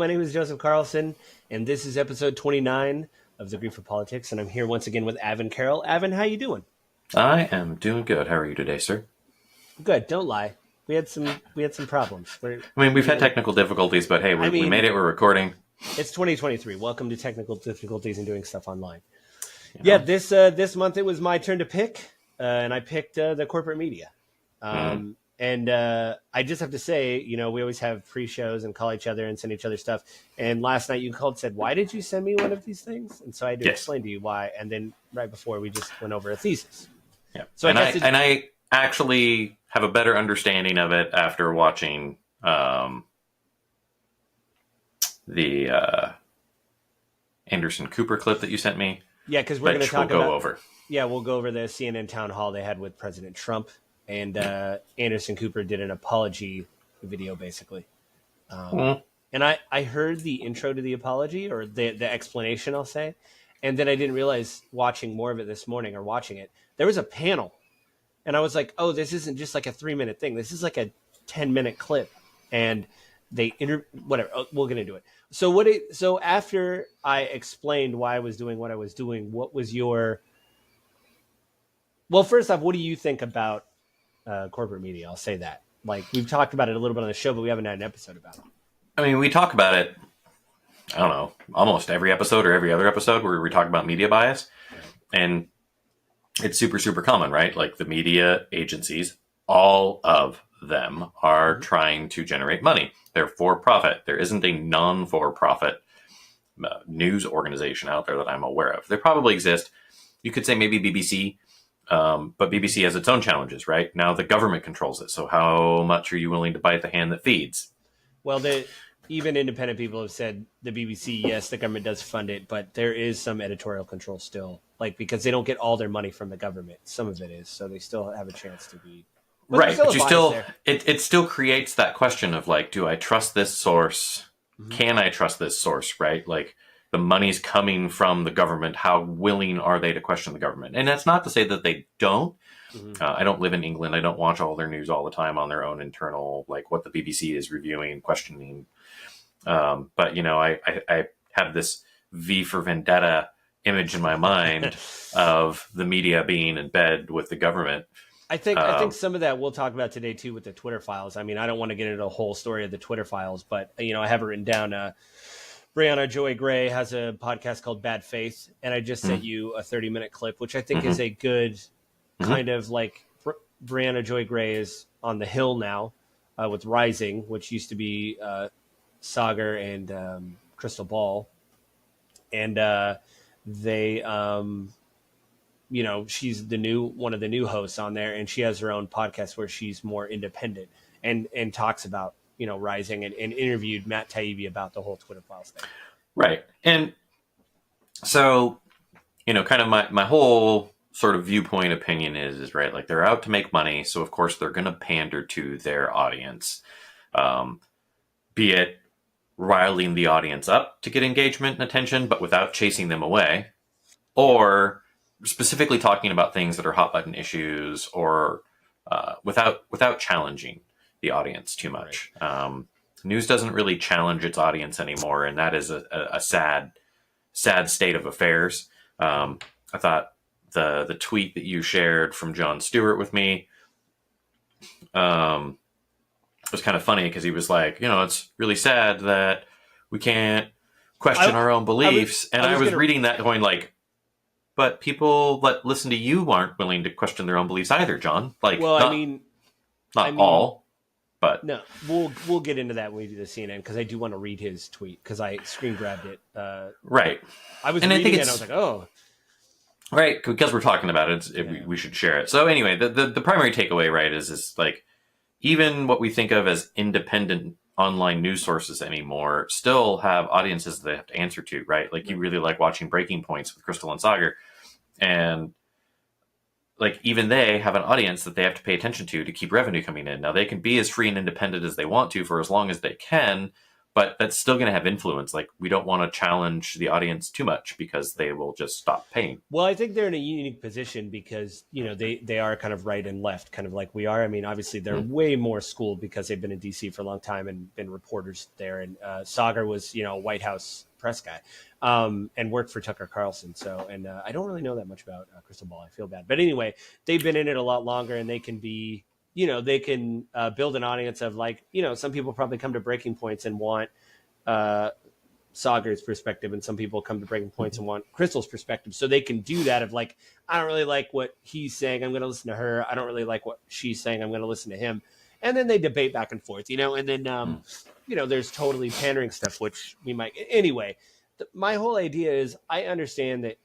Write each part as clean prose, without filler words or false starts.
My name is Joseph Carlson, and this is episode 29 of The Green for Politics, and I'm here once again with Avin Carroll. Avin, how you doing? I am doing good. How are you today, sir? Good. Don't lie. We had some problems. We've had technical difficulties, but hey, we made it. We're recording. It's 2023. Welcome to technical difficulties and doing stuff online. Yeah, this month it was my turn to pick, and I picked the corporate media. And I just have to say, we always have pre-shows and call each other and send each other stuff. And last night you called and said, why did you send me one of these things? And so I had to explain to you why. And then right before we just went over a thesis. Yeah. So I actually have a better understanding of it after watching the Anderson Cooper clip that you sent me. Yeah, because we're going to talk about... over. Yeah, we'll go over the CNN town hall they had with President Trump. And Anderson Cooper did an apology video, basically. And I heard the intro to the apology, or the explanation, I'll say. And then I didn't realize, watching more of it this morning, or watching it, there was a panel. And I was like, oh, this isn't just like a 3-minute thing. This is like a 10-minute clip. And they whatever, we'll get into it. So after I explained why I was doing what I was doing, what was your... Well, first off, what do you think about corporate media? I'll say that. Like, we've talked about it a little bit on the show, but we haven't had an episode about it. I mean, we talk about it, I don't know, almost every episode or every other episode where we talk about media bias. And it's super, super common, right? Like, the media agencies, all of them are trying to generate money. They're for profit. There isn't a non-for-profit news organization out there that I'm aware of. There probably exist. You could say maybe BBC, but BBC has its own challenges, right? Now the government controls it. So how much are you willing to bite the hand that feeds? Well, even independent people have said the BBC, yes, the government does fund it, but there is some editorial control still, like, because they don't get all their money from the government. Some of it is, so they still have a chance to be. Right, but you still, it still creates that question of, like, do I trust this source? Can I trust this source, right? Like, the money's coming from the government. How willing are they to question the government? And that's not to say that they don't. I don't live in England. I don't watch all their news all the time on their own internal, like what the BBC is reviewing, questioning. But, I have this V for Vendetta image in my mind of the media being in bed with the government. I think some of that we'll talk about today, too, with the Twitter files. I mean, I don't want to get into the whole story of the Twitter files, but, I have it written down. Brianna Joy Gray has a podcast called Bad Faith, and I just sent you a 30-minute clip, which I think is a good kind of, like, Brianna Joy Gray is on the Hill now with Rising, which used to be Sagar and Crystal Ball. And they, she's one of the new hosts on there, and she has her own podcast where she's more independent and talks about, Rising, and interviewed Matt Taibbi about the whole Twitter files thing. Right. And so, kind of my whole sort of viewpoint opinion is right, like, they're out to make money. So of course they're going to pander to their audience, be it riling the audience up to get engagement and attention, but without chasing them away, or specifically talking about things that are hot button issues, or without challenging the audience too much. Right. News doesn't really challenge its audience anymore, and that is a sad state of affairs. I thought the tweet that you shared from Jon Stewart with me was kind of funny, because he was like, it's really sad that we can't question our own beliefs. I was reading that going like, but people that listen to you aren't willing to question their own beliefs either, John. Like, well, not all. But no, we'll get into that when we do the CNN, because I do want to read his tweet, because I screen grabbed it. Right. I was reading it and I was like, oh. Right, because we're talking about it, we should share it. So anyway, the primary takeaway, right, is like, even what we think of as independent online news sources anymore still have audiences that they have to answer to, right? Like, you really like watching Breaking Points with Crystal and Sagar, and like, even they have an audience that they have to pay attention to keep revenue coming in. Now, they can be as free and independent as they want to for as long as they can, but that's still going to have influence. Like, we don't want to challenge the audience too much because they will just stop paying. Well, I think they're in a unique position because, they are kind of right and left, kind of like we are. I mean, obviously they're way more schooled because they've been in DC for a long time and been reporters there. And Sagar was, a White House press guy, and worked for Tucker Carlson. So, and I don't really know that much about Crystal Ball. I feel bad. But anyway, they've been in it a lot longer, and they can be, they can build an audience of like, some people probably come to Breaking Points and want Sagar's perspective, and some people come to Breaking Points and want Crystal's perspective. So they can do that of like, I don't really like what he's saying, I'm going to listen to her. I don't really like what she's saying, I'm going to listen to him. And then they debate back and forth, and then, there's totally pandering stuff, which we might, anyway, my whole idea is I understand that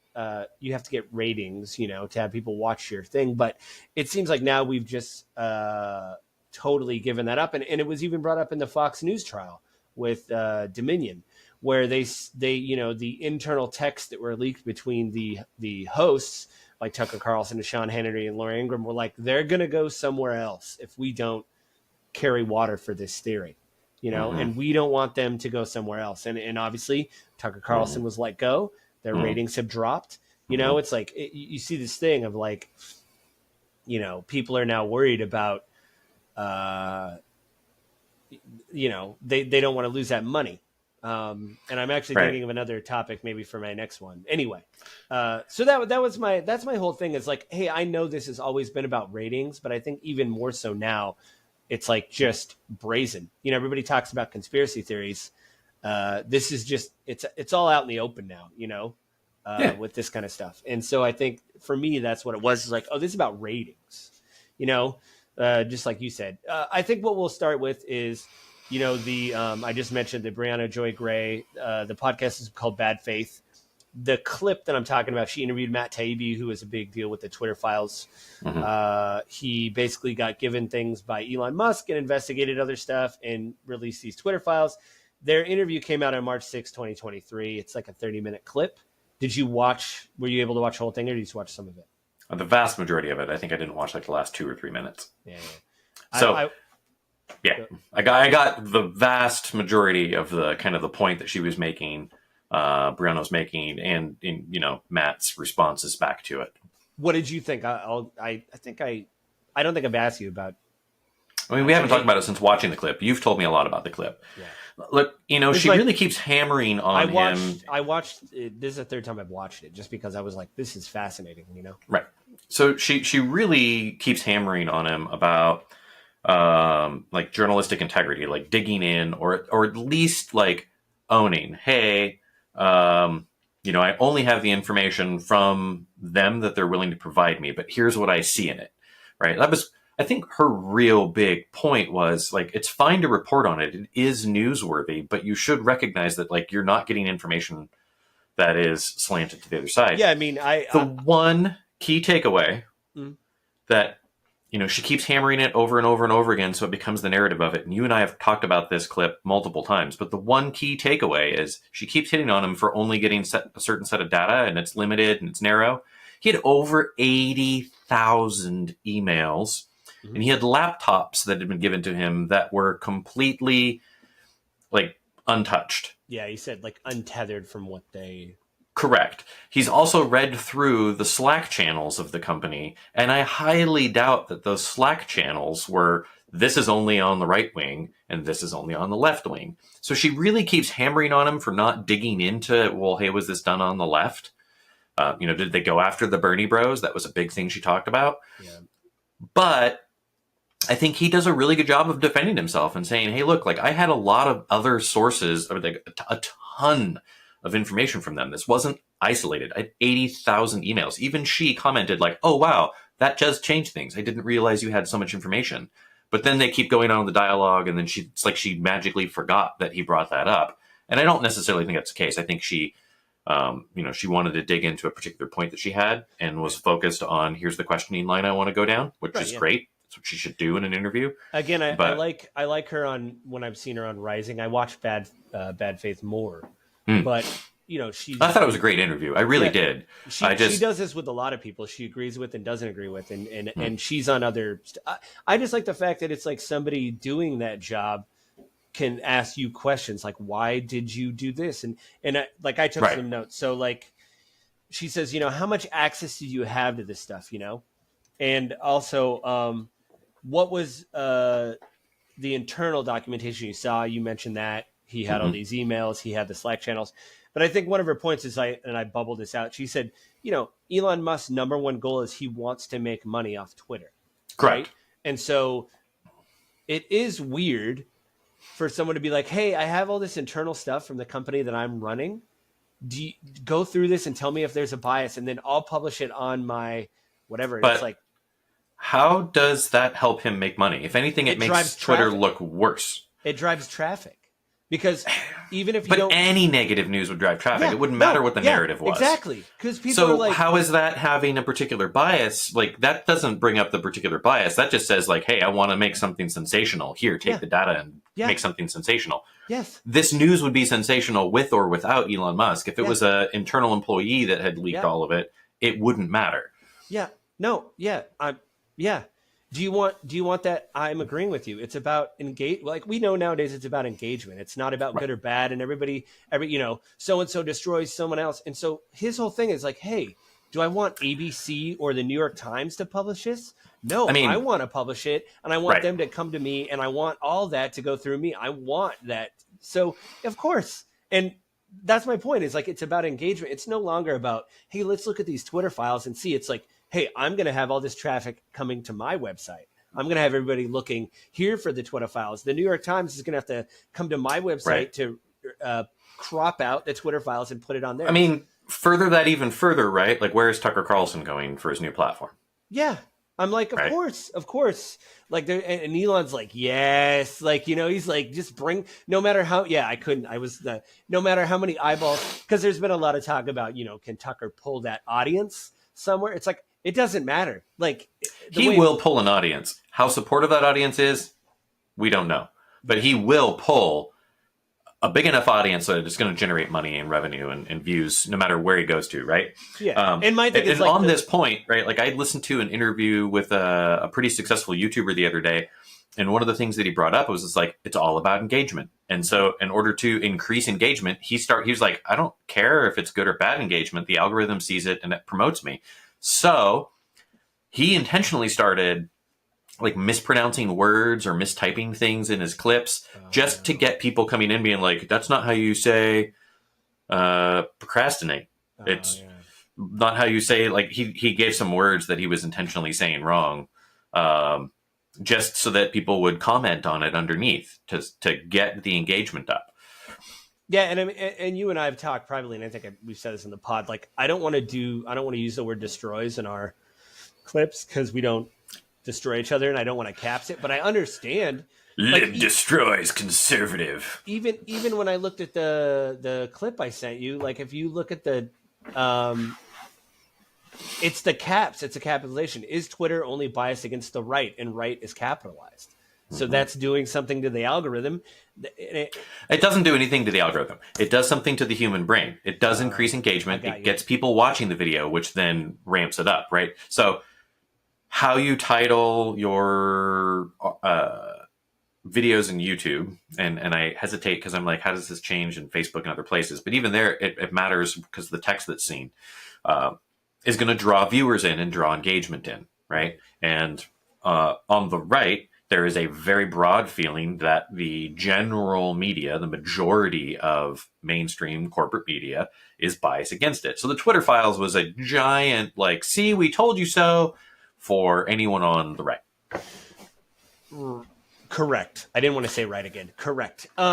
you have to get ratings, to have people watch your thing. But it seems like now we've just totally given that up. And it was even brought up in the Fox News trial with Dominion, where they the internal texts that were leaked between the hosts, like Tucker Carlson and Sean Hannity and Laura Ingraham, were like, they're going to go somewhere else if we don't carry water for this theory, and we don't want them to go somewhere else. And obviously Tucker Carlson was let go. Their ratings have dropped. It's like you see this thing of like, people are now worried about, they don't want to lose that money. And I'm actually thinking of another topic maybe for my next one. Anyway, so that's my whole thing is like, hey, I know this has always been about ratings, but I think even more so now, it's like just brazen. Everybody talks about conspiracy theories. This is just it's all out in the open now. With this kind of stuff. And so I think for me, that's what it was. Is like, oh, this is about ratings. Just like you said. I think what we'll start with is, I just mentioned the Brianna Joy Gray. The podcast is called Bad Faith. The clip that I'm talking about, she interviewed Matt Taibbi, who was a big deal with the Twitter files. He basically got given things by Elon Musk and investigated other stuff and released these Twitter files. Their interview came out on March 6, 2023. It's like a 30-minute clip. Were you able to watch the whole thing, or did you just watch some of it? The vast majority of it. I think I didn't watch like the last 2 or 3 minutes. Yeah. So, I got the vast majority of the kind of the point that she was making, Brianna was making, and in Matt's responses back to it. What did you think? I don't think I've asked you about. I mean, we haven't talked about it since watching the clip. You've told me a lot about the clip. Yeah. Look, she really keeps hammering on him. I watched it. This is the third time I've watched it, just because I was like, this is fascinating, Right. So she really keeps hammering on him about like journalistic integrity, like digging in, or at least like owning, hey, I only have the information from them that they're willing to provide me, but here's what I see in it. Right. That was, I think, her real big point was like, it's fine to report on it. It is newsworthy, but you should recognize that like you're not getting information that is slanted to the other side. Yeah. I mean, one key takeaway that, she keeps hammering it over and over and over again. So it becomes the narrative of it. And you and I have talked about this clip multiple times, but the one key takeaway is she keeps hitting on him for only getting a certain set of data, and it's limited and it's narrow. He had over 80,000 emails. And he had laptops that had been given to him that were completely like untouched. Yeah, he said like untethered from what they... Correct. He's also read through the Slack channels of the company, and I highly doubt that those Slack channels were, this is only on the right wing and this is only on the left wing. So she really keeps hammering on him for not digging into, well, hey, was this done on the left? Did they go after the Bernie bros? That was a big thing she talked about. Yeah. But I think he does a really good job of defending himself and saying, hey, look, like I had a lot of other sources, or like a ton of information from them. This wasn't isolated. I had 80,000 emails. Even she commented like, oh, wow, that just changed things. I didn't realize you had so much information. But then they keep going on the dialogue, and then it's like she magically forgot that he brought that up. And I don't necessarily think that's the case. I think she, she wanted to dig into a particular point that she had and was focused on, here's the questioning line I want to go down, which is great. That's what she should do in an interview. Again, I like her on, when I've seen her on Rising. I watched Bad Faith more, but I thought it was a great interview. I really did. She does this with a lot of people she agrees with and doesn't agree with, and she's on other. I just like the fact that it's like somebody doing that job can ask you questions like, why did you do this? And I took Right. some notes. So like she says, how much access did you have to this stuff, And also, what was the internal documentation you saw? You mentioned that he had all these emails, he had the Slack channels. But I think one of her points is, I bubbled this out. She said, Elon Musk's number one goal is he wants to make money off Twitter. Correct. Right? And so it is weird for someone to be like, hey, I have all this internal stuff from the company that I'm running. Do you go through this and tell me if there's a bias, and then I'll publish it on my whatever. But it's like, how does that help him make money? If anything, it makes Twitter traffic. look worse. It drives traffic, because even if you But don't, any negative news would drive traffic. Yeah, It wouldn't matter no, what the yeah, narrative was. exactly, because people So are like, how is that having a particular bias? Like, that doesn't bring up the particular bias. That just says like, hey, I want to make something sensational. Here, take Yeah. the data and Yeah. make something sensational. yes, This news would be sensational with or without Elon Musk. If it Yeah. was an internal employee that had leaked Yeah. all of it, it wouldn't matter. yeah, no, yeah, yeah. Do you want that? I'm agreeing with you. It's about engage. Like, we know nowadays, it's about engagement. It's not about good or bad. And so and so destroys someone else. And so his whole thing is like, hey, do I want ABC or the New York Times to publish this? No, I mean- I want to publish it, and I want Right. them to come to me, and I want all that to go through me. I want that. So of course, and that's my point. Is like, it's about engagement. It's no longer about, hey, let's look at these Twitter files and see. It's like, hey, I'm going to have all this traffic coming to my website. I'm going to have everybody looking here for the Twitter files. The New York Times is going to have to come to my website Right. to crop out the Twitter files and put it on there. I mean, further that even further, right? Like, where is Tucker Carlson going for his new platform? yeah. I'm like, of Right. course. Like, and Elon's like, yes. Like, he's like, just bring, no matter how, no matter how many eyeballs, because there's been a lot of talk about, can Tucker pull that audience somewhere? It's like, it doesn't matter. Like, He will pull an audience. How supportive that audience is, we don't know. But he will pull a big enough audience that it's going to generate money and revenue and views no matter where he goes to, right? Yeah. And my thing is, and like, on this point, right, like, I listened to an interview with a pretty successful YouTuber the other day, and one of the things that he brought up was just like, it's all about engagement. And so in order to increase engagement, he was like, I don't care if it's good or bad engagement. The algorithm sees it and it promotes me. So he intentionally started like mispronouncing words or mistyping things in his clips just to get people coming in being like, that's not how you say procrastinate. It's not how you say, like, he gave some words that he was intentionally saying wrong, just so that people would comment on it underneath to get the engagement up. Yeah, and I mean, and you and I have talked privately, and I think we've said this in the pod. Like, I don't want to use the word destroys in our clips, because we don't destroy each other, and I don't want to caps it. But I understand. Lib destroys conservative. Even when I looked at the clip I sent you, like, if you look at the, it's the caps. It's a capitalization. Is Twitter only biased against the right, and right is capitalized? So that's doing something to the algorithm. It doesn't do anything to the algorithm. It does something to the human brain. It does increase engagement. It gets people watching the video, which then ramps it up, right? So how you title your videos in YouTube, and I hesitate because I'm like, how does this change in Facebook and other places? But even there, it matters because the text that's seen is going to draw viewers in and draw engagement in, right? And on the right, there is a very broad feeling that the general media, the majority of mainstream corporate media, is biased against it. So the Twitter files was a giant, like, see, we told you so, for anyone on the right. Correct. I didn't want to say right again. Correct. We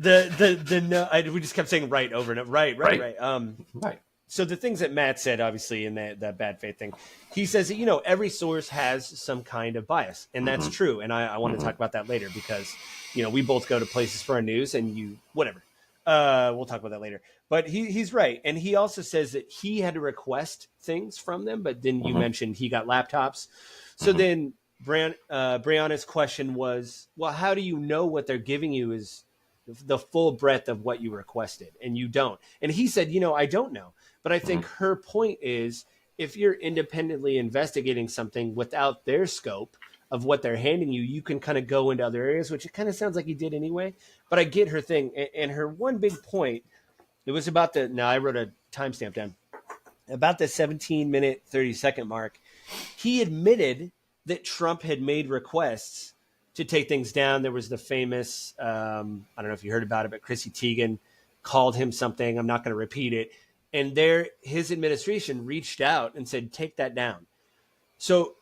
just kept saying right over and over. Right. Right. So the things that Matt said, obviously, in that bad faith thing, he says that, every source has some kind of bias, and that's true. And I want to talk about that later, because, we both go to places for our news, and whatever. We'll talk about that later. But he's right. And he also says that he had to request things from them, but then you mentioned he got laptops. So then Brianna's question was, well, how do you know what they're giving you is the full breadth of what you requested? And you don't. And he said, I don't know. But I think her point is, if you're independently investigating something without their scope, of what they're handing you, you can kind of go into other areas, which it kind of sounds like he did anyway. But I get her thing. And her one big point, it was about now I wrote a timestamp down, about the 17-minute, 30-second mark. He admitted that Trump had made requests to take things down. There was the famous, I don't know if you heard about it, but Chrissy Teigen called him something. I'm not going to repeat it. And his administration reached out and said, take that down. So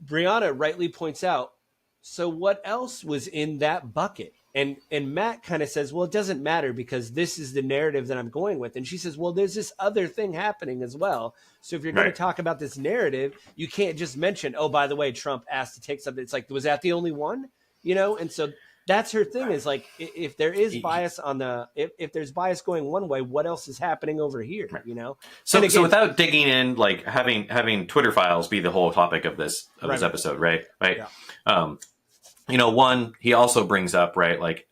Brianna rightly points out, so what else was in that bucket? And Matt kind of says, well, it doesn't matter because this is the narrative that I'm going with. And she says, well, there's this other thing happening as well. So if you're going to talk about this narrative, you can't just mention, oh, by the way, Trump asked to take something. It's like, was that the only one? And so that's her thing, is like, if there is bias if there's bias going one way, what else is happening over here? So again, so without digging in, like having Twitter files be the whole topic of this episode, right? Yeah. One, he also brings up, right, like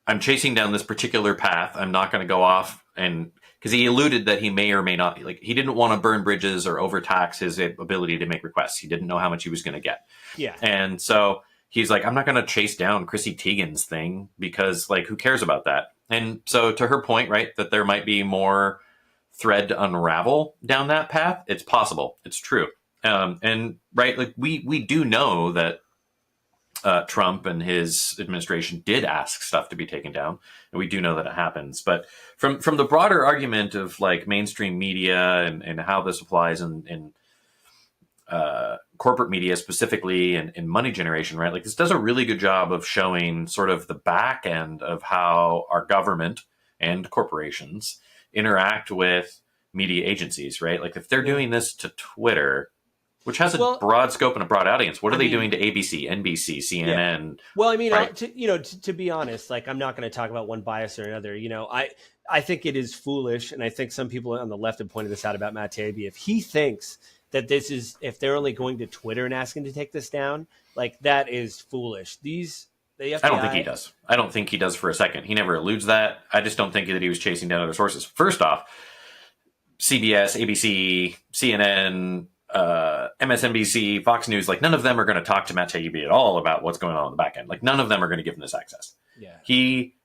I'm chasing down this particular path. I'm not going to go off, and because he alluded that he may or may not, like, he didn't want to burn bridges or overtax his ability to make requests. He didn't know how much he was going to get. Yeah. And so he's like, I'm not going to chase down Chrissy Teigen's thing because, like, who cares about that? And so to her point, right, that there might be more thread to unravel down that path. It's possible. It's true. And right, like we do know that Trump and his administration did ask stuff to be taken down, and we do know that it happens. But from the broader argument of like mainstream media and how this applies in corporate media specifically and in money generation, right? Like this does a really good job of showing sort of the back end of how our government and corporations interact with media agencies, right? Like if they're doing this to Twitter, which has a broad scope and a broad audience, what are they doing to ABC, NBC, CNN? Yeah. Well, I mean, right? To be honest, like I'm not going to talk about one bias or another. I think it is foolish, and I think some people on the left have pointed this out about Matt Taibbi. If he thinks that if they're only going to Twitter and asking to take this down, like that is foolish. I don't think he does. I don't think he does for a second. He never alludes that. I just don't think that he was chasing down other sources. First off, CBS, ABC, CNN, MSNBC, Fox News, like none of them are going to talk to Matt Taibbi at all about what's going on the back end. Like none of them are going to give him this access. Yeah. He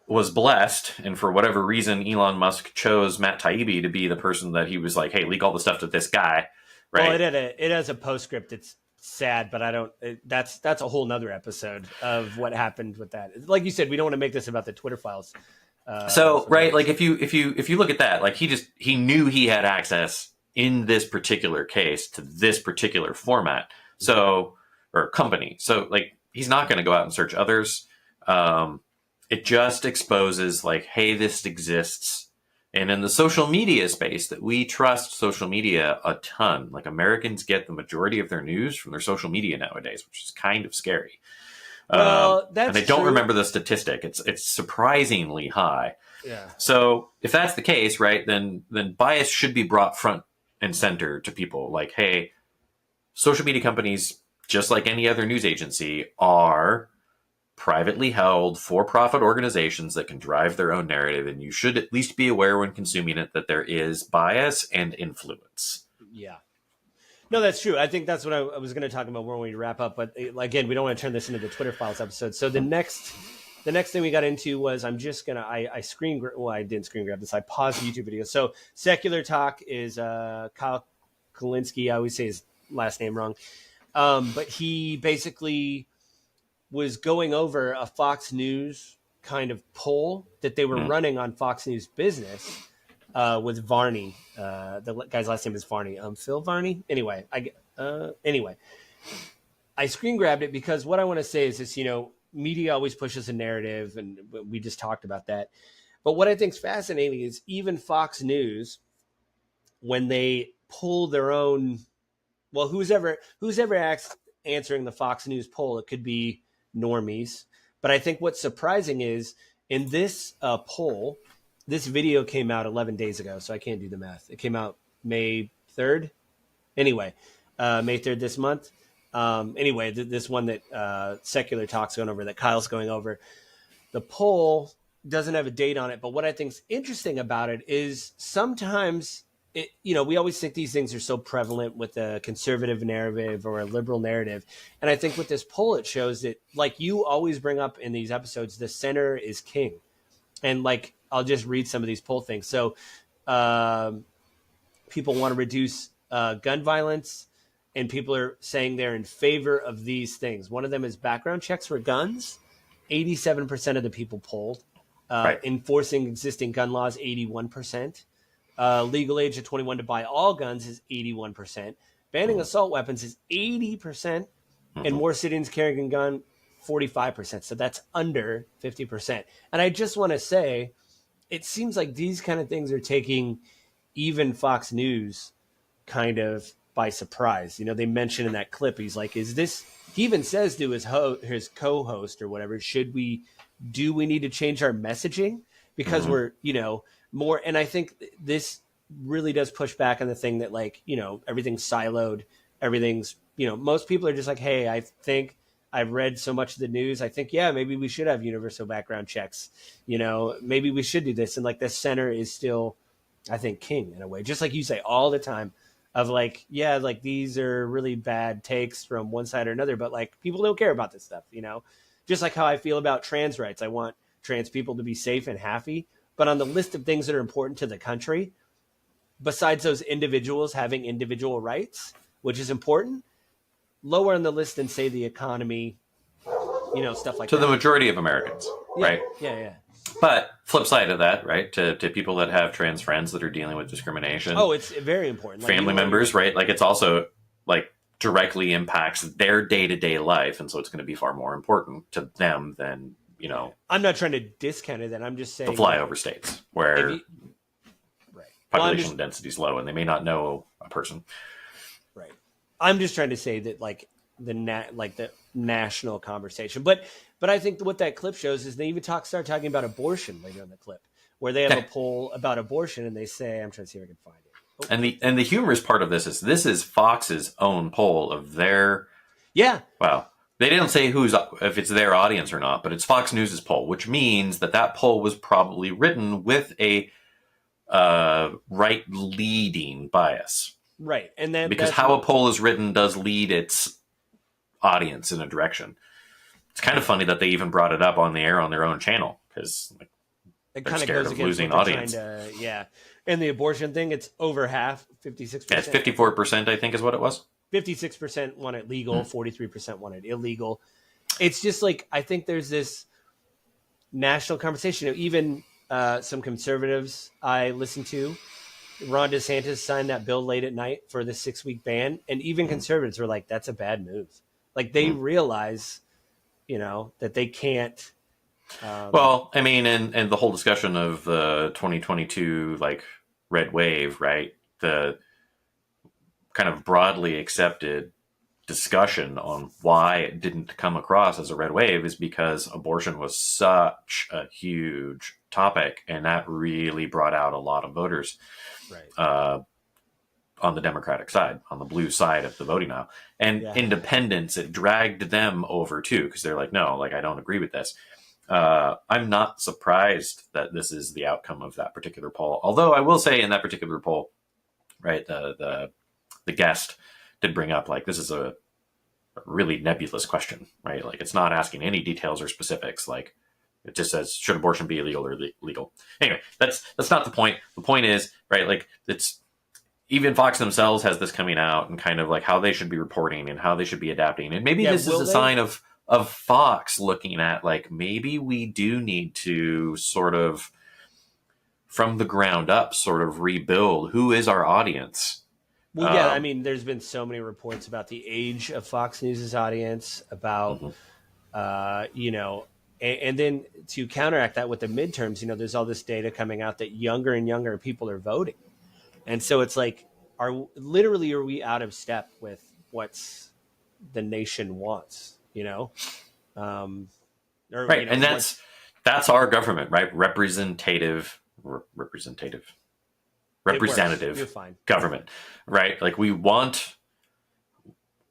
was blessed, and for whatever reason, Elon Musk chose Matt Taibbi to be the person that he was like, hey, leak all the stuff to this guy. Right. Well, it has a postscript. It's sad, but that's a whole nother episode of what happened with that. Like you said, we don't want to make this about the Twitter files. Right. Like if you look at that, like he knew he had access in this particular case to this particular format. So, or company. So like, he's not going to go out and search others. It just exposes like, hey, this exists. And in the social media space that we trust social media a ton, like Americans get the majority of their news from their social media nowadays, which is kind of scary. Well, that's and I don't true. remember the statistic. It's surprisingly high. Yeah. So if that's the case, right, then bias should be brought front and center to people. Like, hey, social media companies, just like any other news agency, are privately held for-profit organizations that can drive their own narrative, and you should at least be aware when consuming it that there is bias and influence. Yeah. No, that's true. I think that's what I was going to talk about when we wrap up. But again, we don't want to turn this into the Twitter Files episode. So the next thing we got into was I didn't screen grab this. I paused the YouTube video. So Secular Talk is Kyle Kulinski. I always say his last name wrong. But he basically was going over a Fox News kind of poll that they were running on Fox News Business with Varney. The guy's last name is Varney. Phil Varney. Anyway, I screen grabbed it because what I want to say is this, media always pushes a narrative, and we just talked about that. But what I think is fascinating is even Fox News, when they pull their own, well, who's ever answering the Fox News poll, it could be normies. But I think what's surprising is in this poll, this video came out 11 days ago, so I can't do the math. It came out May 3rd. Anyway, May 3rd this month. This one that Secular Talk's going over, that Kyle's going over, the poll doesn't have a date on it. But what I think's interesting about it is sometimes we always think these things are so prevalent with a conservative narrative or a liberal narrative. And I think with this poll, it shows that, like you always bring up in these episodes, the center is king. And like, I'll just read some of these poll things. So people want to reduce gun violence, and people are saying they're in favor of these things. One of them is background checks for guns. 87% of the people polled. Right. Enforcing existing gun laws, 81%. Legal age of 21 to buy all guns is 81%. Banning assault weapons is 80%. And more citizens carrying a gun, 45%. So that's under 50%. And I just want to say, it seems like these kind of things are taking even Fox News kind of by surprise. They mentioned in that clip, he's like, is this, he even says to his co-host or whatever, do we need to change our messaging? Because we're, more, and I think this really does push back on the thing that, like, everything's siloed, everything's, most people are just like, hey, I think I've read so much of the news. I think, yeah, maybe we should have universal background checks. Maybe we should do this. And like the center is still, I think, king in a way, just like you say all the time of like, yeah, like these are really bad takes from one side or another, but like people don't care about this stuff, just like how I feel about trans rights. I want trans people to be safe and happy, but on the list of things that are important to the country, besides those individuals having individual rights, which is important, lower on the list than say the economy, stuff like to that. the majority of Americans, Yeah, right? Yeah. But flip side of that, right? To people that have trans friends that are dealing with discrimination. Oh, it's very important. Like, family members, right? Like it's also like directly impacts their day-to-day life. And so it's going to be far more important to them than, I'm not trying to discount it. Then I'm just saying the flyover states where right. population density is low and they may not know a person. Right. I'm just trying to say that like the national conversation, but I think what that clip shows is they even start talking about abortion later in the clip, where they have a poll about abortion and they say, I'm trying to see if I can find it. Oh. And the humorous part of this is Fox's own poll of their, well, they didn't say if it's their audience or not, but it's Fox News's poll, which means that poll was probably written with a right leading bias. Right. And then because how a poll is written does lead its audience in a direction. It's kind of funny that they even brought it up on the air on their own channel, because it kind of goes against losing audience. And the abortion thing, it's over half, 56%. Yeah, it's 54%, I think, is what it was. 56% want it legal, 43% want it illegal. It's just like, I think there's this national conversation. Even some conservatives I listen to, Ron DeSantis signed that bill late at night for the 6-week ban. And even conservatives were like, that's a bad move. Like they realize, that they can't. Well, I mean, and the whole discussion of the 2022, like red wave, right? The kind of broadly accepted discussion on why it didn't come across as a red wave is because abortion was such a huge topic, and that really brought out a lot of voters on the Democratic side, on the blue side of the voting aisle. And independents, it dragged them over too, because they're like, no, like I don't agree with this. I'm not surprised that this is the outcome of that particular poll. Although I will say in that particular poll, right, the guest did bring up, like, this is a really nebulous question, right? Like, it's not asking any details or specifics. Like, it just says, should abortion be illegal or legal? Anyway, that's not the point. The point is, right, like, it's even Fox themselves has this coming out and kind of like how they should be reporting and how they should be adapting. And maybe this is a sign of Fox looking at, like, maybe we do need to sort of from the ground up sort of rebuild who is our audience. Well, yeah, I mean, there's been so many reports about the age of Fox News' audience, about, and then to counteract that with the midterms, there's all this data coming out that younger and younger people are voting. And so it's like, are we out of step with what's the nation wants, right. And that's our government, right? Representative government, right? Like, we want,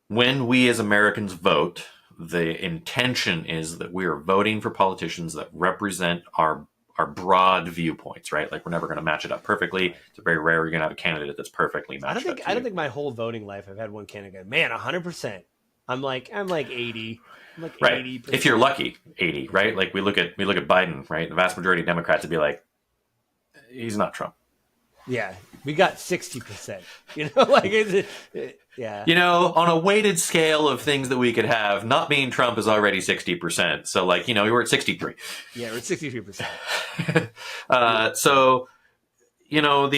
when we as Americans vote, the intention is that we are voting for politicians that represent our broad viewpoints, right? Like we're never going to match it up perfectly. It's very rare you're going to have a candidate that's perfectly matched up. I don't think my whole voting life I've had one candidate go, man, 100%. I'm like 80. I'm like right. 80%. If you're lucky, 80, right? Like we look at Biden, right? The vast majority of Democrats would be like, he's not Trump. Yeah, we got 60%. You know, like yeah. You know, on a weighted scale of things that we could have, not being Trump is already 60%. So, like, you know, we're at 63. Yeah, we're at 63%. So, you know,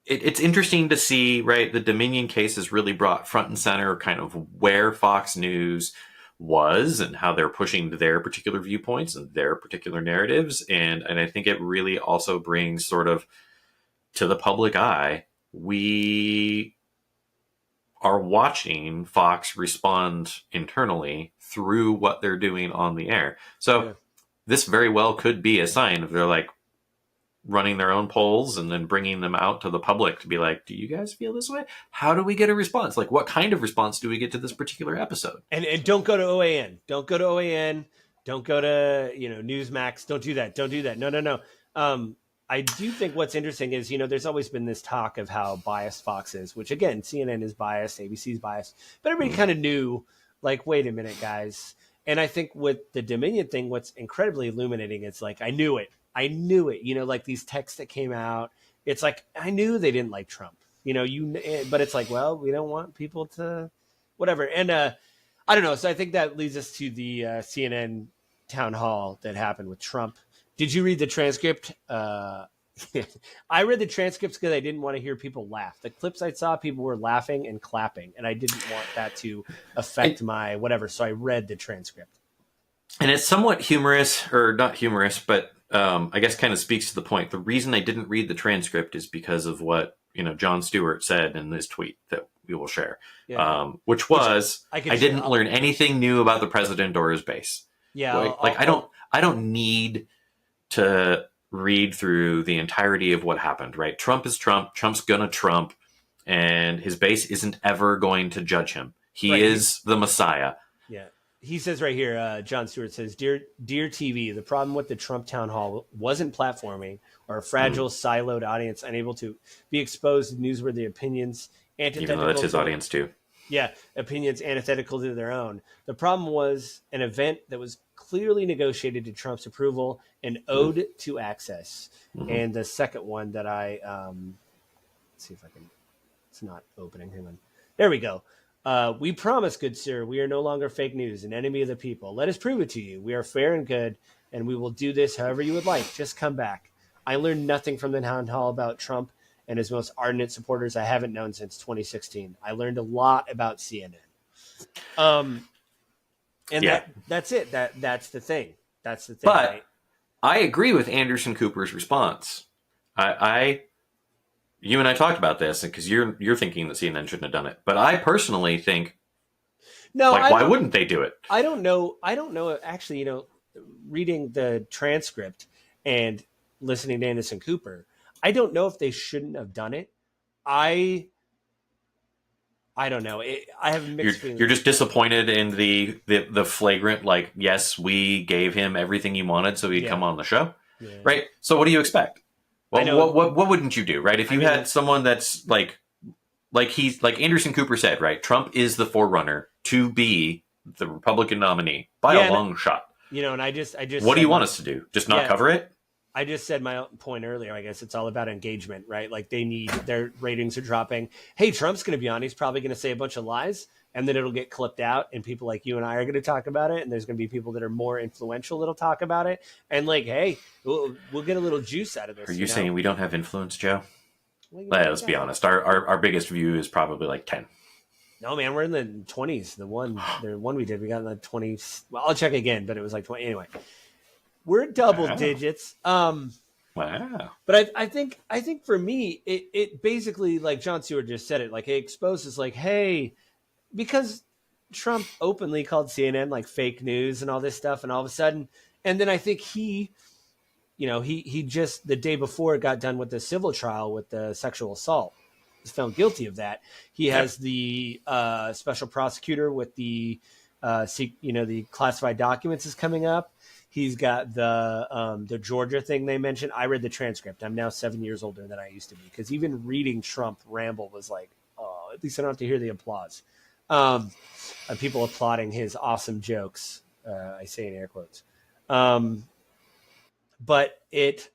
it's interesting to see, right? The Dominion case has really brought front and center kind of where Fox News was and how they're pushing their particular viewpoints and their particular narratives. And I think it really also brings sort of to the public eye, we are watching Fox respond internally through what they're doing on the air. So this very well could be a sign of they're like running their own polls and then bringing them out to the public to be like, do you guys feel this way? How do we get a response? Like, what kind of response do we get to this particular episode? And don't go to OAN. Don't go to OAN. Don't go to, you know, Newsmax. Don't do that. Don't do that. No. I do think what's interesting is, you know, there's always been this talk of how biased Fox is, which again, CNN is biased, ABC is biased, but everybody kind of knew, like, wait a minute, guys. And I think with the Dominion thing, what's incredibly illuminating, it's like, I knew it. You know, like these texts that came out, it's like, I knew they didn't like Trump, you know, but it's like, well, we don't want people to whatever. And I don't know. So I think that leads us to the CNN town hall that happened with Trump. Did you read the transcript? I read the transcripts because I didn't want to hear people laugh. The clips I saw, people were laughing and clapping, and I didn't want that to affect my whatever. So I read the transcript. And it's somewhat humorous, or not humorous, but I guess kind of speaks to the point. The reason I didn't read the transcript is because of what, you know, Jon Stewart said in this tweet that we will share, which was, I didn't learn anything new about the president or his base. Yeah. I don't need to read through the entirety of what happened, right? Trump is Trump. Trump's gonna Trump, and his base isn't ever going to judge him. He is the Messiah. Yeah. He says right here, Jon Stewart says, Dear TV, the problem with the Trump town hall wasn't platforming or a fragile, siloed audience unable to be exposed to newsworthy opinions. Even though that's his audience too. Yeah, opinions antithetical to their own. The problem was an event that was clearly negotiated to Trump's approval and owed to access. And the second one that I, let's see if I can, it's not opening. Hang on. There we go. We promise, good sir, we are no longer fake news, an enemy of the people. Let us prove it to you. We are fair and good, and we will do this however you would like. Just come back. I learned nothing from the town hall about Trump and his most ardent supporters I haven't known since 2016. I learned a lot about CNN. That's it. That's the thing. That's the thing. But right? I agree with Anderson Cooper's response. You and I talked about this because you're thinking that CNN shouldn't have done it, but I personally think, why wouldn't they do it? I don't know. Actually, you know, reading the transcript and listening to Anderson Cooper, I don't know if they shouldn't have done it. I don't know. I have mixed feelings. You're just disappointed in the flagrant, like, yes, we gave him everything he wanted so he'd come on the show, right? So what do you expect? Well, what wouldn't you do, right? If you had someone that's like Anderson Cooper said, right? Trump is the forerunner to be the Republican nominee by a long shot. You know, and I just. What do you want us to do? Just not cover it? I just said my point earlier. I guess it's all about engagement, right? Like their ratings are dropping. Hey, Trump's going to be on. He's probably going to say a bunch of lies, and then it'll get clipped out, and people like you and I are going to talk about it, and there's going to be people that are more influential that'll talk about it, and like, hey, we'll get a little juice out of this. Are you saying we don't have influence, Joe? Well, let's be honest. Our biggest view is probably like 10. No, man, we're in the 20s. The one we did, we got in the 20s. Well, I'll check again, but it was like 20. Anyway, we're double digits. Wow. But I think for me, it basically, like Jon Stewart just said it, like it exposes like, hey, because Trump openly called CNN like fake news and all this stuff, and all of a sudden, and then I think he just the day before got done with the civil trial with the sexual assault. He's found guilty of that. He has the special prosecutor with the the classified documents is coming up. He's got the Georgia thing they mentioned. I read the transcript. I'm now 7 years older than I used to be, because even reading Trump ramble was like, oh, at least I don't have to hear the applause. Of people applauding his awesome jokes. I say in air quotes. But it,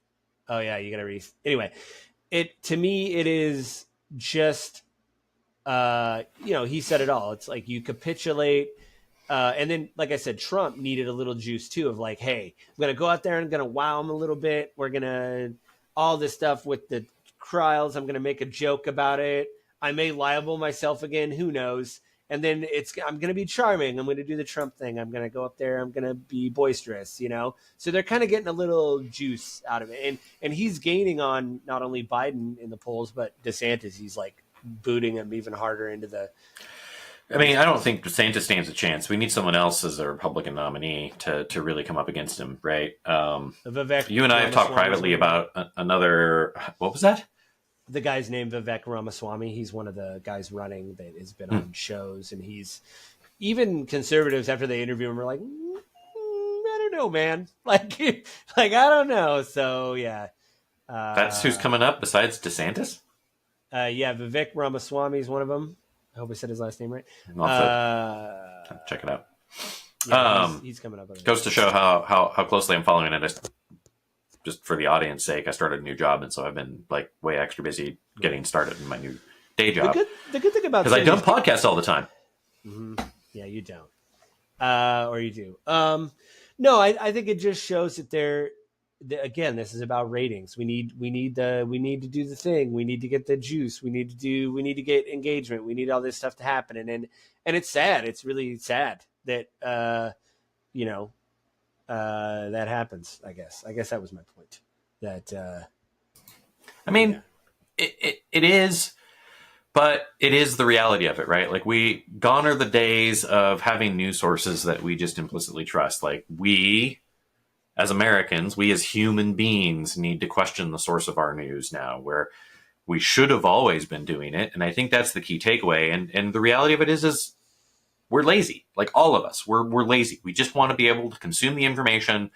oh yeah, you gotta read. Anyway, to me, it is just, he said it all. It's like you capitulate. And then, like I said, Trump needed a little juice too, of like, hey, I'm going to go out there and I'm going to wow him a little bit. We're going to, all this stuff with the trials. I'm going to make a joke about it. I may libel myself again. Who knows? And then I'm going to be charming. I'm going to do the Trump thing. I'm going to go up there. I'm going to be boisterous, So they're kind of getting a little juice out of it. And he's gaining on not only Biden in the polls, but DeSantis. He's like booting him even harder into the. I mean, I don't think DeSantis stands a chance. We need someone else as a Republican nominee to really come up against him, right? Vivek you and I have talked privately about another. What was that? The guy's name, Vivek Ramaswamy. He's one of the guys running that has been on shows, and he's even conservatives after they interview him are like, I don't know, man. Like I don't know. So yeah, that's who's coming up besides DeSantis. Yeah, Vivek Ramaswamy is one of them. I hope I said his last name right. Check it out. Yeah, he's coming up. Goes to show how closely I'm following it. Just for the audience sake, I started a new job, and so I've been like way extra busy getting started in my new day job. The good thing about, because I don't podcast all the time. Mm-hmm. Yeah, you don't, or you do. No, I think it just shows that again, this is about ratings. We need to do the thing. We need to get the juice. We need to get engagement. We need all this stuff to happen. And it's sad. It's really sad that, that happens, I guess that was my point. That, I mean, yeah. It is, but it is the reality of it, right? Like gone are the days of having news sources that we just implicitly trust. Like we, as Americans, we as human beings need to question the source of our news now, where we should have always been doing it. And I think that's the key takeaway. And the reality of it is we're lazy. Like all of us, we're lazy. We just want to be able to consume the information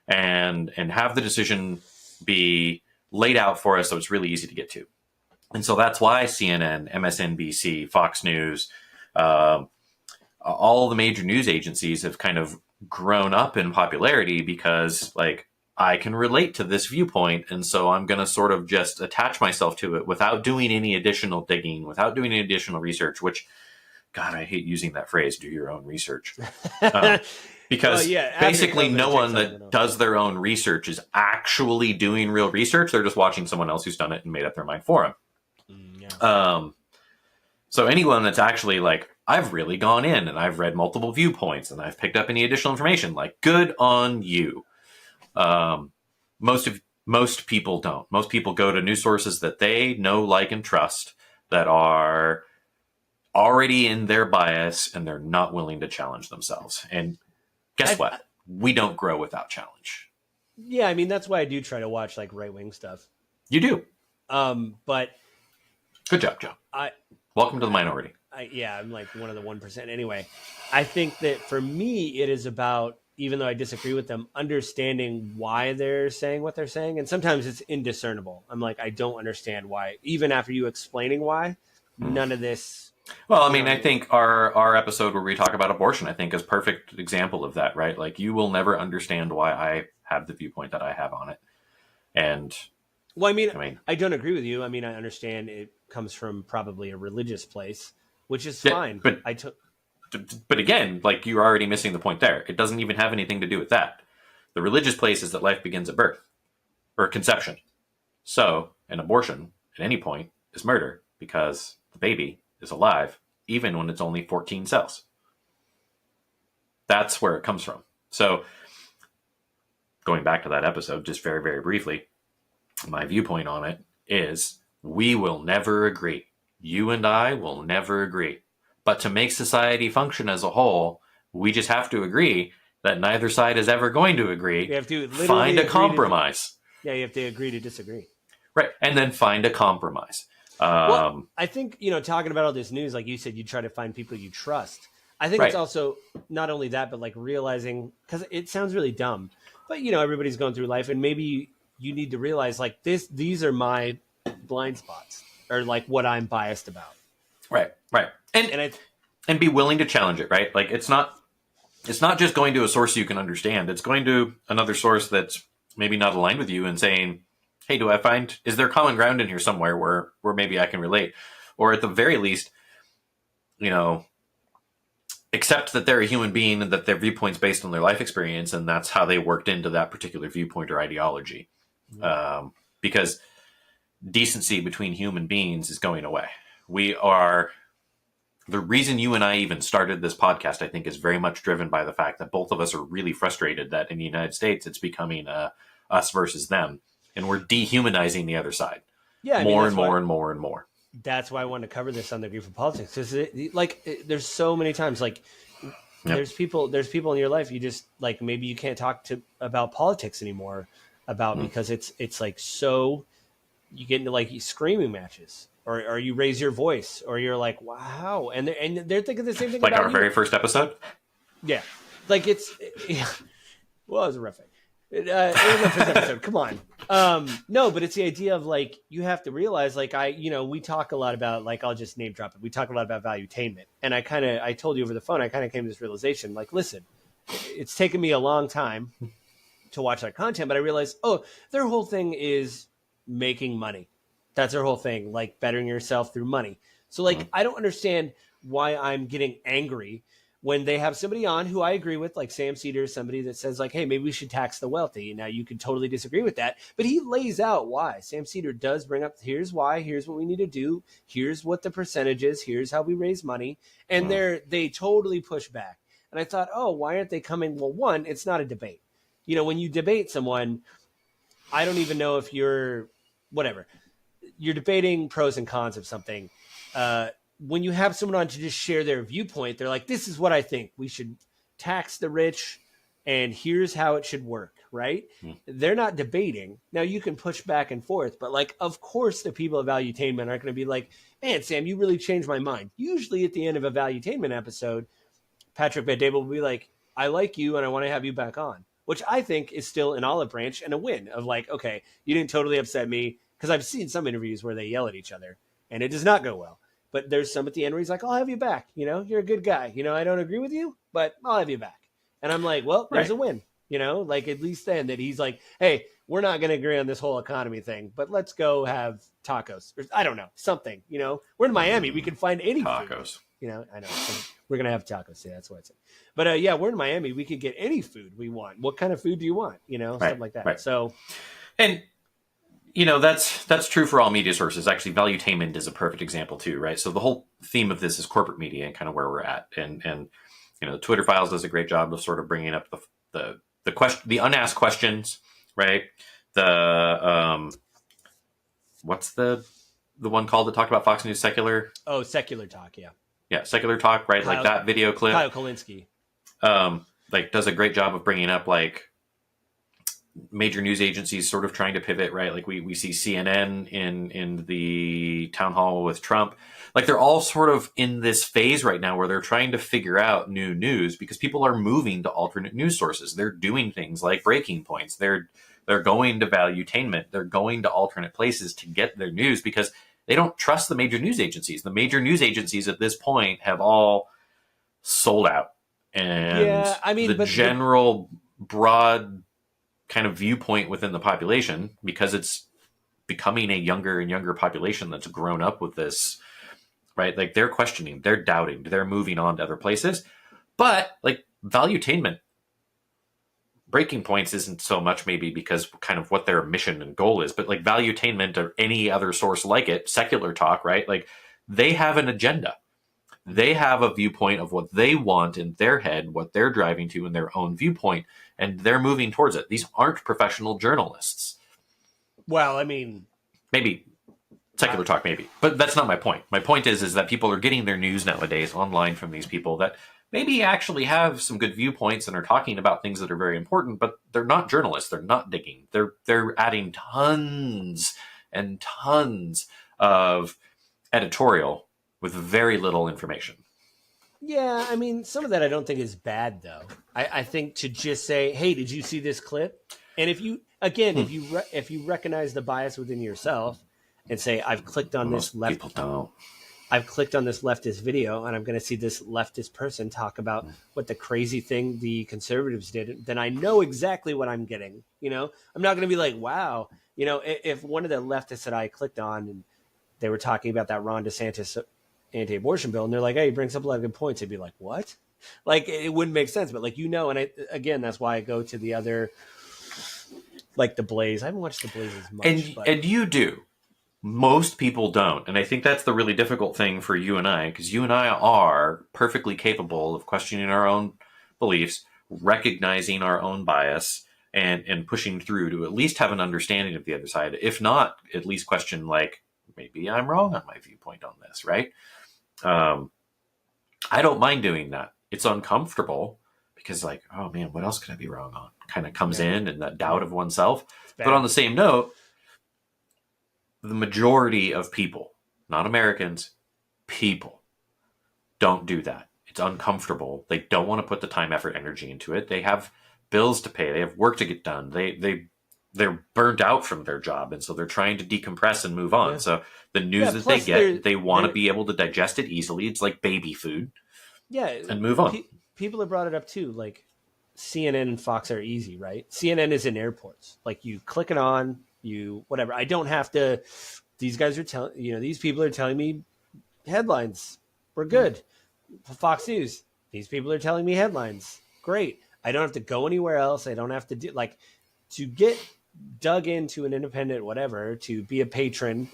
and have the decision be laid out for us so it's really easy to get to. And so that's why CNN, MSNBC, Fox News, all the major news agencies have kind of grown up in popularity, because like I can relate to this viewpoint, and so I'm going to sort of just attach myself to it without doing any additional digging, without doing any additional research, which, God, I hate using that phrase, do your own research. Because basically no one that does their own research is actually doing real research. They're just watching someone else who's done it and made up their mind for them. So anyone that's actually like, I've really gone in and I've read multiple viewpoints and I've picked up any additional information, like, good on you. Most people don't. Most people go to news sources that they know, like, and trust, that are already in their bias, and they're not willing to challenge themselves. And guess what? We don't grow without challenge. Yeah, I mean, that's why I do try to watch like right-wing stuff. You do. But good job, Joe. Welcome to the minority. I'm like one of the 1%. Anyway, I think that for me, it is about, even though I disagree with them, understanding why they're saying what they're saying. And sometimes it's indiscernible. I'm like, I don't understand why. Even after you explaining why, none of this. Well, I mean, I think our episode where we talk about abortion, I think, is a perfect example of that, right? Like, you will never understand why I have the viewpoint that I have on it. And well, I mean, I don't agree with you. I mean, I understand it comes from probably a religious place, which is fine. But again, like, you're already missing the point there. It doesn't even have anything to do with that. The religious place is that life begins at birth or conception. So an abortion at any point is murder, because the baby is alive, even when it's only 14 cells. That's where it comes from. So going back to that episode, just very, very briefly, my viewpoint on it is we will never agree. You and I will never agree. But to make society function as a whole, we just have to agree that neither side is ever going to agree. You have to find a compromise. You have to agree to disagree. Right. And then find a compromise. Well, I think, talking about all this news, like you said, you try to find people you trust. I think Right. it's also not only that, but like realizing, because it sounds really dumb, but you know, everybody's going through life, and maybe you need to realize like these are my blind spots, or like what I'm biased about. Right. Right. And I, And be willing to challenge it, right? Like it's not just going to a source you can understand. It's going to another source that's maybe not aligned with you and saying, "Hey, is there common ground in here somewhere where maybe I can relate?" Or at the very least, you know, accept that they're a human being and that their viewpoint's based on their life experience, and that's how they worked into that particular viewpoint or ideology. Because decency between human beings is going away. The reason you and I even started this podcast, I think, is very much driven by the fact that both of us are really frustrated that in the United States it's becoming us versus them, and we're dehumanizing the other side yeah, I mean, more and more and more and more. That's why I wanted to cover this on the Grief of Politics, because there's so many times like there's people in your life you just like maybe you can't talk to about politics anymore because it's like so you get into like screaming matches. Or you raise your voice, or you're like, wow, and they're thinking the same thing. Like about our you. very first episode. Yeah, like yeah. Well, it was horrific. It was the first episode. Come on, no, but it's the idea of like you have to realize, like we talk a lot about like I'll just name drop it. We talk a lot about valuetainment, and I told you over the phone, I kind of came to this realization, like, listen, it's taken me a long time to watch that content, but I realized, their whole thing is making money. That's their whole thing, like bettering yourself through money. So like, I don't understand why I'm getting angry when they have somebody on who I agree with, like Sam Cedar, somebody that says like, hey, maybe we should tax the wealthy. Now you can totally disagree with that, but he lays out why. Sam Cedar does bring up, here's why, here's what we need to do. Here's what the percentage is. Here's how we raise money. And they totally push back. And I thought, why aren't they coming? Well, one, it's not a debate. You know, when you debate someone, I don't even know if you're whatever. You're debating pros and cons of something. When you have someone on to just share their viewpoint, they're like, this is what I think. We should tax the rich, and here's how it should work, right? They're not debating. Now, you can push back and forth, but like, of course, the people of Valuetainment aren't going to be like, man, Sam, you really changed my mind. Usually at the end of a Valuetainment episode, Patrick Bet-David will be like, I like you, and I want to have you back on, which I think is still an olive branch and a win of like, okay, you didn't totally upset me. Because I've seen some interviews where they yell at each other, and it does not go well. But there's some at the end where he's like, I'll have you back. You know, you're a good guy. You know, I don't agree with you, but I'll have you back. And I'm like, well, there's a win. You know, like at least then that he's like, hey, we're not going to agree on this whole economy thing, but let's go have tacos. Or, I don't know, something. You know, we're in Miami. We can find any tacos. Food. You know, I know. We're going to have tacos. Yeah, that's what I said. But yeah, we're in Miami. We could get any food we want. What kind of food do you want? You know, something like that. Right. So, and you know, that's true for all media sources. Actually, Valuetainment is a perfect example too, right? So the whole theme of this is corporate media and kind of where we're at. And you know, the Twitter Files does a great job of sort of bringing up the question, the unasked questions, right? The what's the one called that talked about Fox News Secular? Oh, Secular Talk, yeah. Yeah, Secular Talk, right? Like that video clip. Kyle Kulinski. Like does a great job of bringing up like major news agencies sort of trying to pivot, right? Like we see CNN in the town hall with Trump. Like they're all sort of in this phase right now where they're trying to figure out new news because people are moving to alternate news sources. They're doing things like Breaking Points. They're going to Valuetainment. They're going to alternate places to get their news because they don't trust the major news agencies. The major news agencies at this point have all sold out. And yeah, I mean, the general broad kind of viewpoint within the population, because it's becoming a younger and younger population that's grown up with this, right? Like they're questioning, they're doubting, they're moving on to other places. But like Valuetainment, Breaking Points isn't so much maybe because kind of what their mission and goal is, but like Valuetainment or any other source like it, Secular Talk, right? Like they have an agenda. They have a viewpoint of what they want in their head, what they're driving to in their own viewpoint, and they're moving towards it. These aren't professional journalists. Well, I mean, maybe Secular Talk, maybe, but that's not my point. My point is that people are getting their news nowadays online from these people that maybe actually have some good viewpoints and are talking about things that are very important, but they're not journalists. They're not digging. They're adding tons and tons of editorial with very little information. Yeah, I mean, some of that I don't think is bad though. I think to just say, "Hey, did you see this clip?" And if you again, Hmm. if you recognize the bias within yourself and say, Most people don't. I've clicked on this leftist video and I'm going to see this leftist person talk about what the crazy thing the conservatives did, then I know exactly what I'm getting. You know, I'm not going to be like, wow. You know, if one of the leftists that I clicked on and they were talking about that Ron DeSantis anti-abortion bill and they're like, hey, he brings up a lot of good points, I'd be like, what? Like, it wouldn't make sense. But like, you know, and again, that's why I go to the other, like the Blaze. I haven't watched the Blaze as much, but And you do. Most people don't. And I think that's the really difficult thing for you and I, because you and I are perfectly capable of questioning our own beliefs, recognizing our own bias, and pushing through to at least have an understanding of the other side. If not, at least question, like, maybe I'm wrong on my viewpoint on this, right? Um, I don't mind doing that. It's uncomfortable because, like, oh man, what else could I be wrong on? Kind of comes yeah, in, and that doubt of oneself. it's But on bad. the same note, the majority of people, not Americans, people, don't do that. It's uncomfortable. They don't want to put the time, effort, energy into it. They have bills to pay. They have work to get done. They're burnt out from their job, and so they're trying to decompress and move on. Yeah. So the Yeah. news that they Plus get, they want to they're, be able to digest it easily. It's like baby food, yeah, and move on. people have brought it up too. Like CNN and Fox are easy, right? CNN is in airports. Like you click it on, you whatever. I don't have to. These guys are telling these people are telling me headlines. We're good. Fox News. These people are telling me headlines. Great. I don't have to go anywhere else. I don't have to do like to get dug into an independent whatever to be a patron,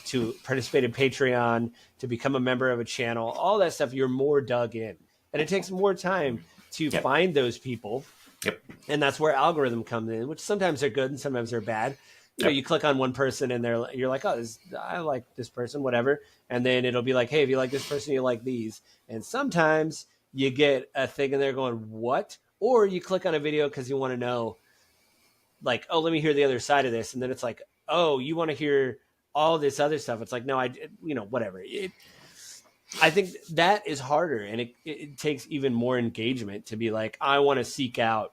to participate in Patreon, to become a member of a channel, all that stuff. You're more dug in, and it takes more time to Yep. find those people, Yep. and that's where algorithm comes in, which sometimes they're good and sometimes they're bad. You know, Yep. you click on one person and you're like, oh, I like this person, whatever, and then it'll be like, hey, if you like this person, you like these, and sometimes you get a thing and they're going, what? Or you click on a video because you want to know, like, oh, let me hear the other side of this, and then it's like, oh, you want to hear all this other stuff. It's like, no, whatever. I think that is harder, and it takes even more engagement to be like, I want to seek out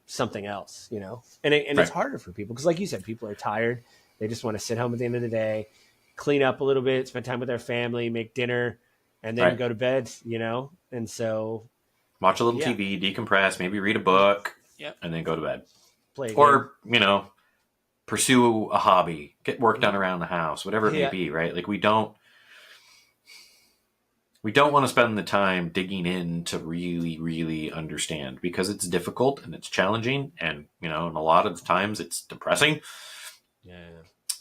something else, and it's Right. harder for people because, like you said, people are tired. They just want to sit home at the end of the day, clean up a little bit, spend time with their family, make dinner, and then Right. go to bed. And so Watch a little yeah, TV, decompress, maybe read a book, yep, and then go to bed. play a game. Or, pursue a hobby, get work done around the house, whatever it may Yeah, be, right? Like we don't want to spend the time digging in to really, really understand because it's difficult and it's challenging and a lot of the times it's depressing. yeah.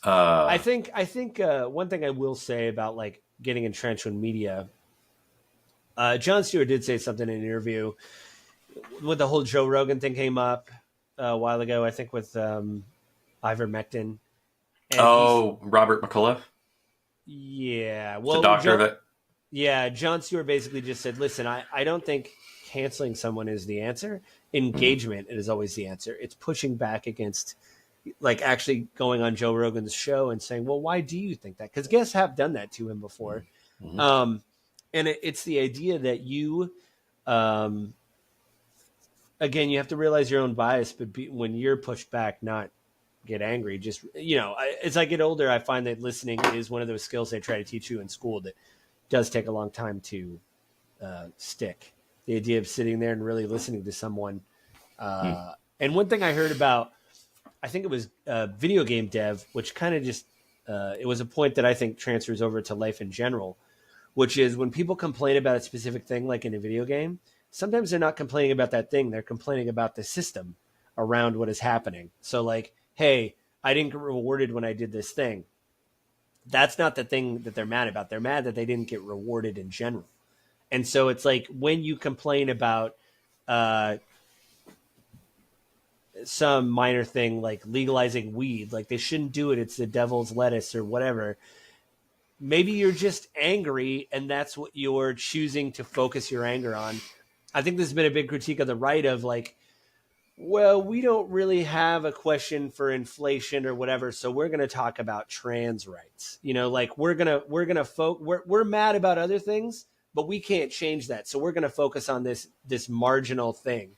I Uh, think one thing I will say about like getting entrenched in media, Jon Stewart did say something in an interview when the whole Joe Rogan thing came up a while ago. I think with ivermectin, and he's Robert McCullough, yeah. the Well, doctor that. Jon Stewart basically just said, "Listen, I don't think canceling someone is the answer. Mhm. Engagement is always the answer. It's pushing back against." Like actually going on Joe Rogan's show and saying, well, why do you think that? Because guests have done that to him before. Mhm. Um, and it's the idea that um, again, you have to realize your own bias, but when you're pushed back, not get angry. Just, as I get older, I find that listening is one of those skills they try to teach you in school that does take a long time to stick. The idea of sitting there and really listening to someone. Mm. And one thing I heard about, I think it was video game dev, which kind of just it was a point that I think transfers over to life in general, which is when people complain about a specific thing, like in a video game, sometimes they're not complaining about that thing; they're complaining about the system around what is happening. So, like, hey, I didn't get rewarded when I did this thing. That's not the thing that they're mad about. They're mad that they didn't get rewarded in general. And so it's like when you complain about uh, some minor thing like legalizing weed, like they shouldn't do it, it's the devil's lettuce or whatever. Maybe you're just angry and that's what you're choosing to focus your anger on. I think this has been a big critique of the right of like, well, we don't really have a question for inflation or whatever, so we're going to talk about trans rights. Like we're mad about other things, but we can't change that. So we're going to focus on this marginal thing,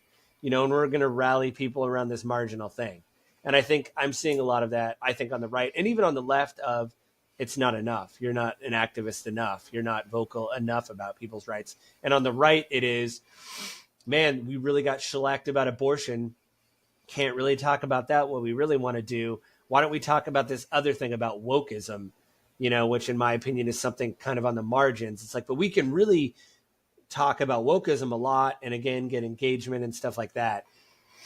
and we're going to rally people around this marginal thing. And I think I'm seeing a lot of that, I think, on the right and even on the left of it's not enough. You're not an activist enough. You're not vocal enough about people's rights. And on the right, it is, man, we really got shellacked about abortion. Can't really talk about that. What we really want to do. Why don't we talk about this other thing about wokeism, which in my opinion is something kind of on the margins. It's like, but we can really talk about wokeism a lot and again, get engagement and stuff like that.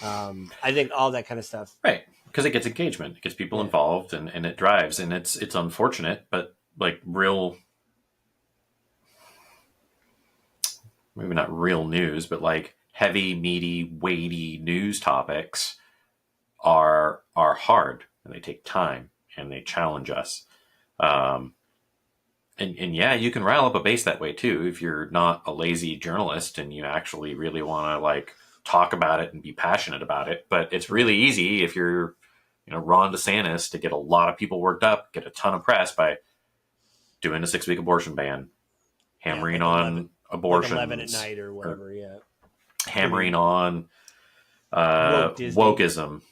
I think all that kind of stuff. Right. Because it gets engagement, it gets people involved and it drives. And it's unfortunate, but like maybe not real news, but like heavy, meaty, weighty news topics are hard and they take time and they challenge us. And yeah, you can rile up a base that way too if you're not a lazy journalist and you actually really want to like talk about it and be passionate about it. But it's really easy if you're, Ron DeSantis to get a lot of people worked up, get a ton of press by doing a 6-week abortion ban, hammering on abortions, 11 at night or whatever. Hammering on wokeism,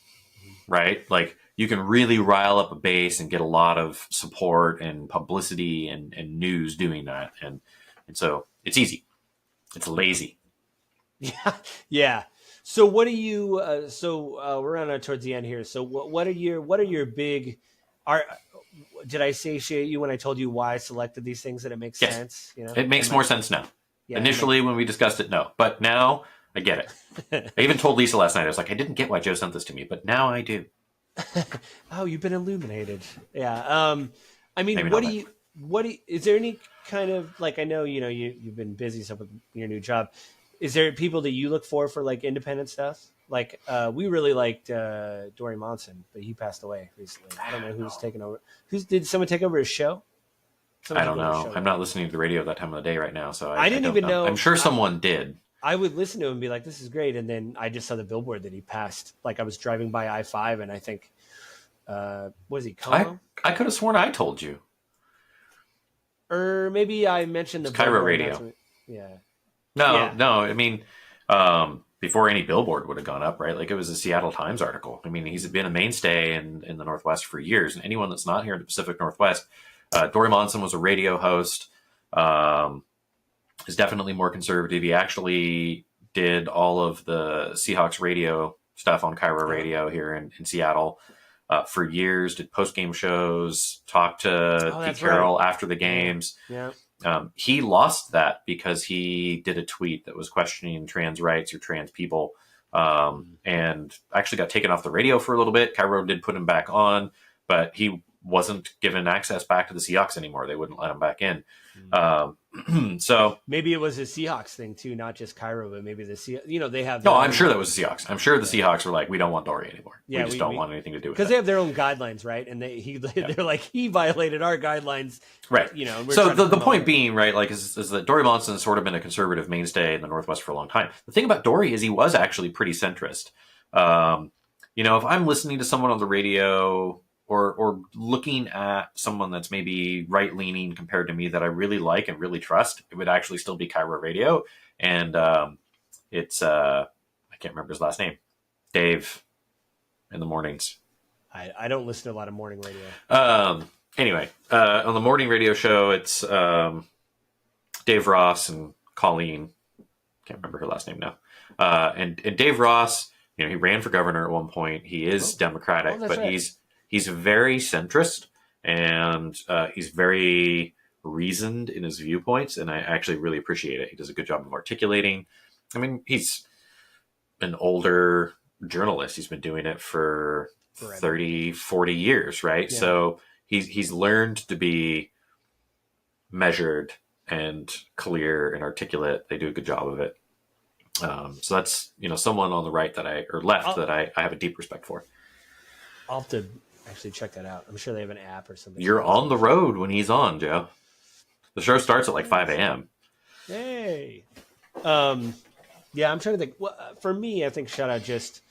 right? Like you can really rile up a base and get a lot of support and publicity and news doing that. And so it's easy. It's lazy. Yeah. So what do you? We're running towards the end here. So what are your big? Did I satiate you when I told you why I selected these things? That it makes sense. It makes more sense now. Yeah, initially, when we discussed it, no, but now I get it. I even told Lisa last night. I was like, I didn't get why Joe sent this to me, but now I do. Oh, you've been illuminated. Yeah. I mean, is there any kind of like, I know, you've been busy stuff with your new job. Is there people that you look for like independent stuff? Like, we really liked Dory Monson, but he passed away recently. I don't know who's taken over. Did someone take over his show? I don't know. I'm not listening to the radio at that time of the day right now, so I didn't even know. I'm sure someone did. I would listen to him and be like, this is great. And then I just saw the billboard that he passed. Like I was driving by I-5 and I think, was he Como? I could have sworn I told you. Or maybe I mentioned the Cairo Radio. Yeah. No. I mean, before any billboard would have gone up, right? Like it was a Seattle Times article. I mean, he's been a mainstay in the Northwest for years. And anyone that's not here in the Pacific Northwest, Dory Monson was a radio host. Is definitely more conservative. He actually did all of the Seahawks radio stuff on Cairo Radio here in Seattle for years. Did post-game shows, talked to Pete Carroll after the games. Yeah. He lost that because he did a tweet that was questioning trans rights or trans people, and actually got taken off the radio for a little bit. Cairo did put him back on, but he wasn't given access back to the Seahawks anymore. They wouldn't let him back in. So maybe it was a Seahawks thing too, not just Cairo, but maybe the Seahawks, they have. No, I'm sure that was the Seahawks. I'm sure the Seahawks were like, we don't want Dory anymore. Yeah, we just don't want anything to do with it. Because they have their own guidelines, right? And they're like, he violated our guidelines. Right. So the point being, right, like is that Dory Monson has sort of been a conservative mainstay in the Northwest for a long time. The thing about Dory is he was actually pretty centrist. If I'm listening to someone on the radio or looking at someone that's maybe right-leaning compared to me that I really like and really trust, it would actually still be Cairo Radio. And it's, I can't remember his last name, Dave in the mornings. I don't listen to a lot of morning radio. Anyway, on the morning radio show, it's Dave Ross and Colleen. Can't remember her last name now. And Dave Ross, he ran for governor at one point. He is Democratic, but right. He's very centrist, and he's very reasoned in his viewpoints, and I actually really appreciate it. He does a good job of articulating. I mean, he's an older journalist. He's been doing it for 30, 40 years, right? Yeah. So he's learned to be measured and clear and articulate. They do a good job of it. So that's, someone on the right that I have a deep respect for. I'll have to actually check that out. I'm sure they have an app or something. You're on the road when he's on, Joe. The show starts at like 5 a.m. Hey. Yeah, I'm trying to think. Well, for me, I think shout out just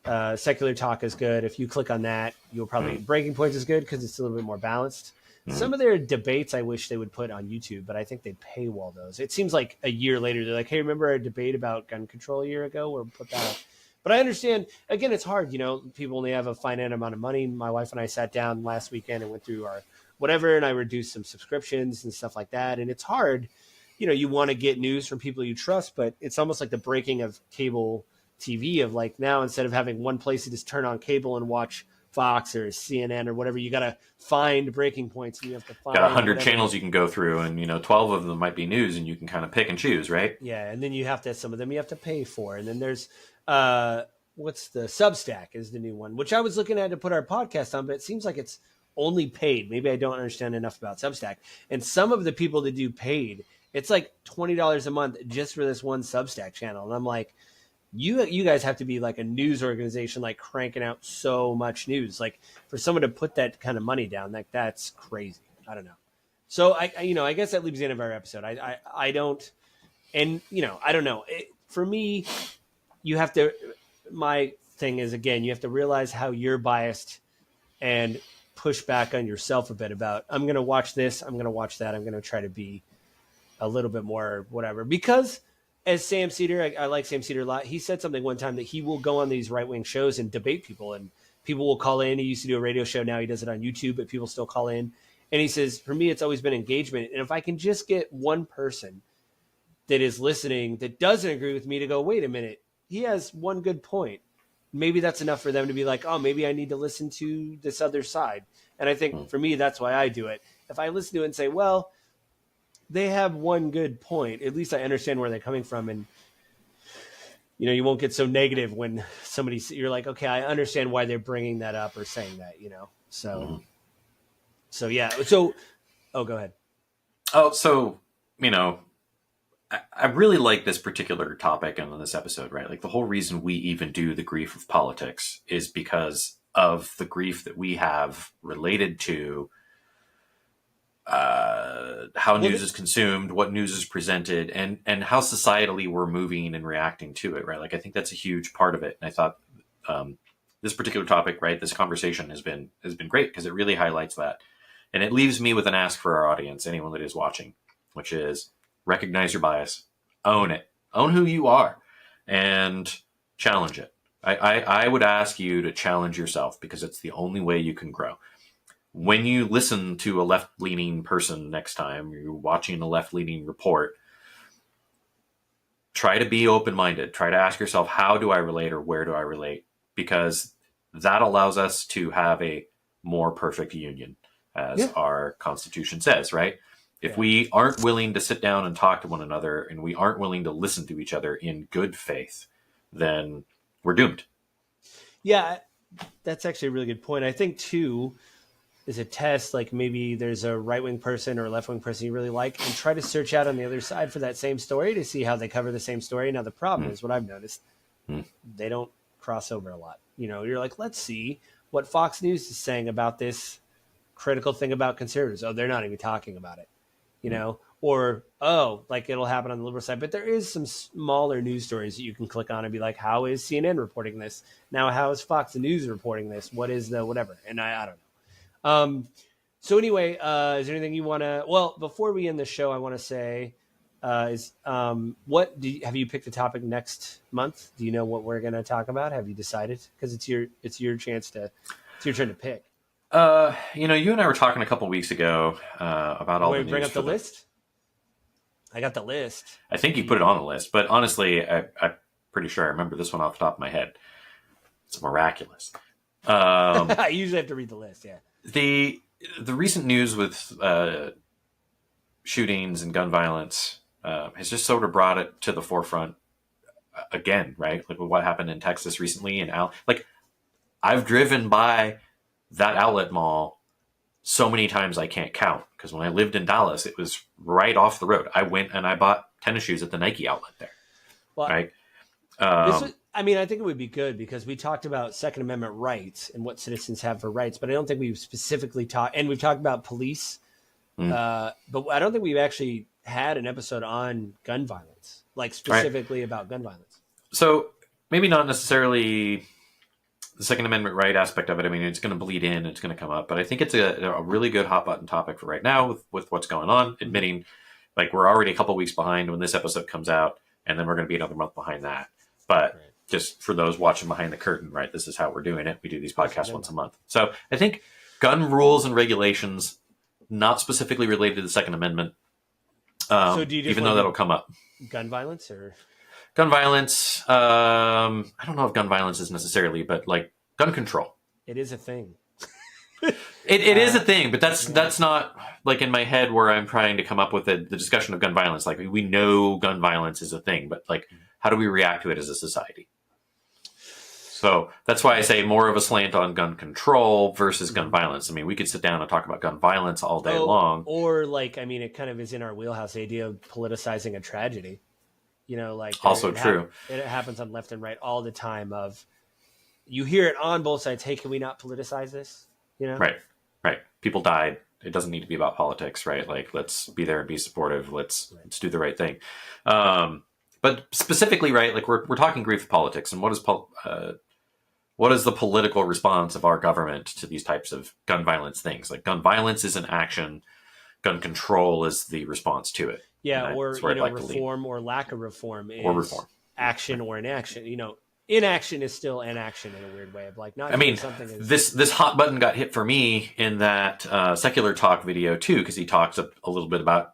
Secular Talk is good. If you click on that, you'll probably Breaking Points is good because it's a little bit more balanced. Some of their debates I wish they would put on YouTube, but I think they paywall those. It seems like a year later they're like, "Hey, remember our debate about gun control a year ago? Or put that up." But I understand. Again, it's hard. People only have a finite amount of money. My wife and I sat down last weekend and went through our whatever, and I reduced some subscriptions and stuff like that. And it's hard. You want to get news from people you trust, but it's almost like the breaking of cable TV of like now instead of having one place to just turn on cable and watch Fox or CNN or whatever, you got to find breaking points. And you have to find got 100 channels you can go through, and 12 of them might be news, and you can kind of pick and choose, right? Yeah, and then you have to some of them you have to pay for, and then there's what's the Substack is the new one, which I was looking at to put our podcast on, but it seems like it's only paid. Maybe I don't understand enough about Substack. And some of the people that do paid, it's like $20 a month just for this one Substack channel, and I'm like, you guys have to be like a news organization, like cranking out so much news. Like for someone to put that kind of money down, like that's crazy. I don't know. So I guess that leaves the end of our episode. I don't, and I don't know. For me, you have to. My thing is again, you have to realize how you're biased and push back on yourself a bit about. I'm going to watch this. I'm going to watch that. I'm going to try to be a little bit more whatever because. As Sam Cedar, I like Sam Cedar a lot. He said something one time that he will go on these right-wing shows and debate people, and people will call in. He used to do a radio show. Now he does it on YouTube, but people still call in. And he says, for me, it's always been engagement. And if I can just get one person that is listening that doesn't agree with me to go, wait a minute, he has one good point. Maybe that's enough for them to be like, oh, maybe I need to listen to this other side. And I think for me, that's why I do it. If I listen to it and say, well, they have one good point. At least I understand where they're coming from. And, you won't get so negative when you're like, okay, I understand why they're bringing that up or saying that, So, so yeah. So, go ahead. Oh, so, I really like this particular topic in this episode, right? Like the whole reason we even do the grief of politics is because of the grief that we have related to how news is consumed, what news is presented, and how societally we're moving and reacting to it, right? Like, I think that's a huge part of it. And I thought this particular topic, right, this conversation has been great because it really highlights that. And it leaves me with an ask for our audience, anyone that is watching, which is recognize your bias, own it, own who you are, and challenge it. I would ask you to challenge yourself because it's the only way you can grow. When you listen to a left-leaning person next time, you're watching a left-leaning report, try to be open-minded. Try to ask yourself, how do I relate or where do I relate? Because that allows us to have a more perfect union, as our Constitution says, right? If we aren't willing to sit down and talk to one another and we aren't willing to listen to each other in good faith, then we're doomed. Yeah, that's actually a really good point. I think, too, is a test, like maybe there's a right-wing person or a left-wing person you really like and try to search out on the other side for that same story to see how they cover the same story. Now, the problem is what I've noticed, they don't cross over a lot. You're like, let's see what Fox News is saying about this critical thing about conservatives. Oh, they're not even talking about it, or, like it'll happen on the liberal side. But there is some smaller news stories that you can click on and be like, how is CNN reporting this? Now, how is Fox News reporting this? What is the whatever? And I don't know. So anyway, is there anything you want to, well, before we end the show, I want to say, have you picked a topic next month? Do you know what we're going to talk about? Have you decided? Cause it's your turn to pick. You and I were talking a couple weeks ago, about all the news. Bring up the list. I got the list. I think you put it on the list, but honestly, I'm pretty sure I remember this one off the top of my head. It's miraculous. I usually have to read the list. Yeah. The recent news with shootings and gun violence has just sort of brought it to the forefront again, right? Like what happened in Texas recently, and I've driven by that outlet mall so many times I can't count, because when I lived in Dallas, it was right off the road. I went and I bought tennis shoes at the Nike outlet there. Well, right. I think it would be good because we talked about Second Amendment rights and what citizens have for rights, but I don't think we've specifically talked, and we've talked about police, but I don't think we've actually had an episode on gun violence, like specifically about gun violence. So maybe not necessarily the Second Amendment right aspect of it, I mean, it's going to bleed in, it's going to come up, but I think it's a really good hot button topic for right now with what's going on, admitting like we're already a couple weeks behind when this episode comes out, and then we're going to be another month behind that. But Right. just for those watching behind the curtain, right, this is how we're doing it. We do these podcasts once a month. So I think gun rules and regulations, not specifically related to the Second Amendment, So do you just even though want that'll come up. gun violence or Gun violence, I don't know if gun violence is necessarily, but like gun control. it is a thing? It is a thing, but that's not like in my head where I'm trying to come up with the discussion of gun violence. Like we know gun violence is a thing, but like how do we react to it as a society? So that's why I say more of a slant on gun control versus gun violence. I mean, we could sit down and talk about gun violence all day long. Or like, I mean, it kind of is in our wheelhouse, the idea of politicizing a tragedy. You know, like Also true. It happens on left and right all the time. Of you hear it on both sides. Hey, can we not politicize this? You know, Right. People died. It doesn't need to be about politics, right? Like, let's be there and be supportive. Let's do the right thing. But specifically, right? Like we're talking grief politics, and what is the political response of our government to these types of gun violence things? Like gun violence is an action, gun control is the response to it. Yeah, or like reform or lack of reform is or reform. action or inaction. You know, inaction is still inaction in a weird way of like not. I mean, something is, this hot button got hit for me in that Secular Talk video too, because he talks a little bit about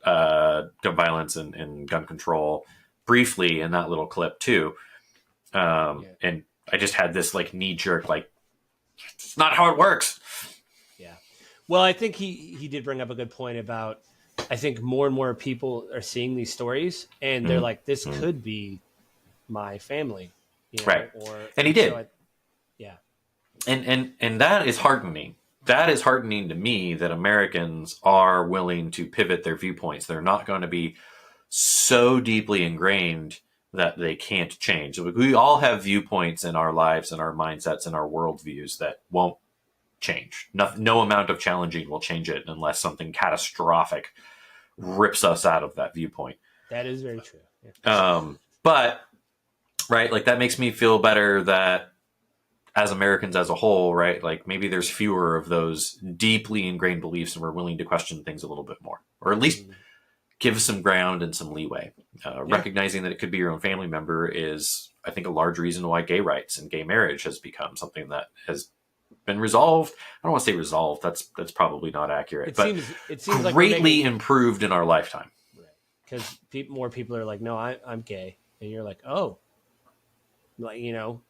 gun violence and gun control briefly in that little clip too. And I just had this like knee jerk, like it's not how it works. Yeah. Well, I think he did bring up a good point about. I think more and more people are seeing these stories, and they're like, "This could be my family," you know? Right? And he did. Yeah. And that is heartening. That is heartening to me that Americans are willing to pivot their viewpoints. They're not going to be so deeply ingrained that they can't change. We all have viewpoints in our lives and our mindsets and our worldviews that won't change. No amount of challenging will change it unless something catastrophic rips us out of that viewpoint. That is very true. Yeah. But right, like that makes me feel better that as Americans as a whole, right, like maybe there's fewer of those deeply ingrained beliefs and we're willing to question things a little bit more, or at least give some ground and some leeway. Recognizing that it could be your own family member is, I think, a large reason why gay rights and gay marriage has become something that has been resolved. I don't want to say resolved. That's probably not accurate. It seems like greatly improved in our lifetime. Because more people are like, no, I'm gay, and you're like, oh, like you know,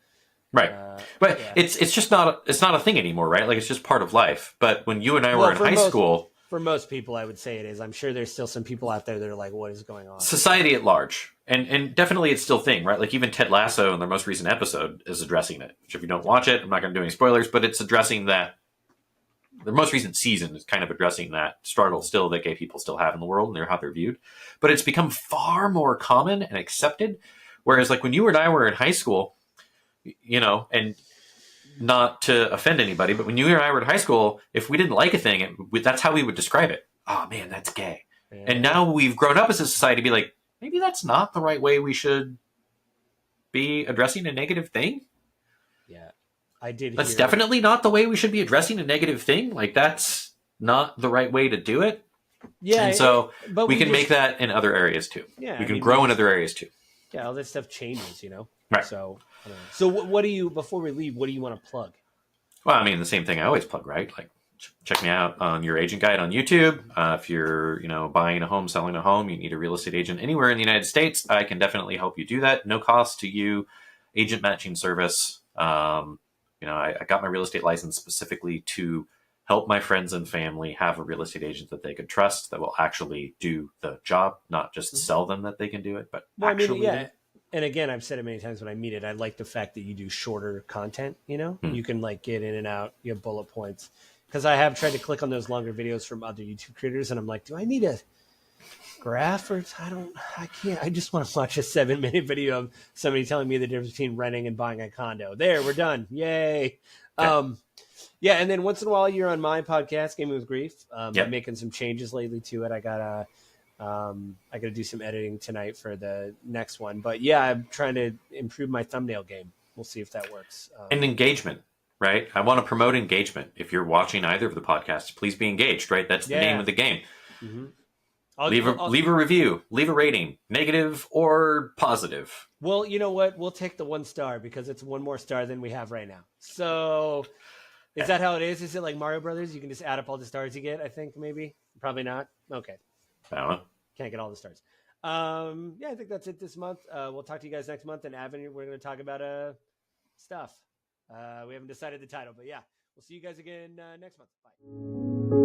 right? But it's just not a thing anymore, right? Like it's just part of life. But when you and I were in high school, for most people, I would say it is. I'm sure there's still some people out there that are like, what is going on? Society at large. And definitely it's still a thing, right? Like even Ted Lasso in their most recent episode is addressing it. Which if you don't watch it, I'm not going to do any spoilers, but it's addressing that. Their most recent season is kind of addressing that struggle still that gay people still have in the world and how they're viewed. But it's become far more common and accepted. Whereas like when you and I were in high school, you know, and not to offend anybody, but when you and I were in high school, if we didn't like a thing, that's how we would describe it. Oh man, that's gay. Yeah. And now we've grown up as a society to be like, maybe that's not the right way we should be addressing a negative thing. Yeah, I did. That's definitely not the way we should be addressing a negative thing. Like that's not the right way to do it. Yeah. And so we can make that in other areas too. Yeah. We can grow in other areas too. Yeah. All that stuff changes, you know? Right. So, so what do you, before we leave, what do you want to plug? Well, I mean, the same thing I always plug, right? Like check me out on Your Agent Guide on YouTube. If you're, buying a home, selling a home, you need a real estate agent anywhere in the United States, I can definitely help you do that. No cost to you. Agent matching service. I got my real estate license specifically to help my friends and family have a real estate agent that they could trust that will actually do the job, not just sell them that they can do it, but actually. And again, I've said it many times when I meet it, I like the fact that you do shorter content, you can like get in and out, you have bullet points. Because I have tried to click on those longer videos from other YouTube creators and I'm like, do I need a graph or I can't. I just want to watch a 7-minute video of somebody telling me the difference between renting and buying a condo. There, we're done. Yay. Yeah. And then once in a while you're on my podcast, Gaming with Grief. I'm making some changes lately to it. I got to do some editing tonight for the next one, but yeah, I'm trying to improve my thumbnail game. we'll see if that works. And engagement, right? I want to promote engagement. If you're watching either of the podcasts, please be engaged, right? That's the name of the game. Mm-hmm. Leave a review, leave a rating, negative or positive. Well, you know what? We'll take the 1 star because it's 1 more star than we have right now. So is that how it is? Is it like Mario Brothers? You can just add up all the stars you get, I think, maybe? Probably not. Okay. I don't know. Can't get all the stars. Yeah, I think that's it this month. We'll talk to you guys next month. And Avin, we're going to talk about stuff. We haven't decided the title, but yeah, we'll see you guys again next month. Bye.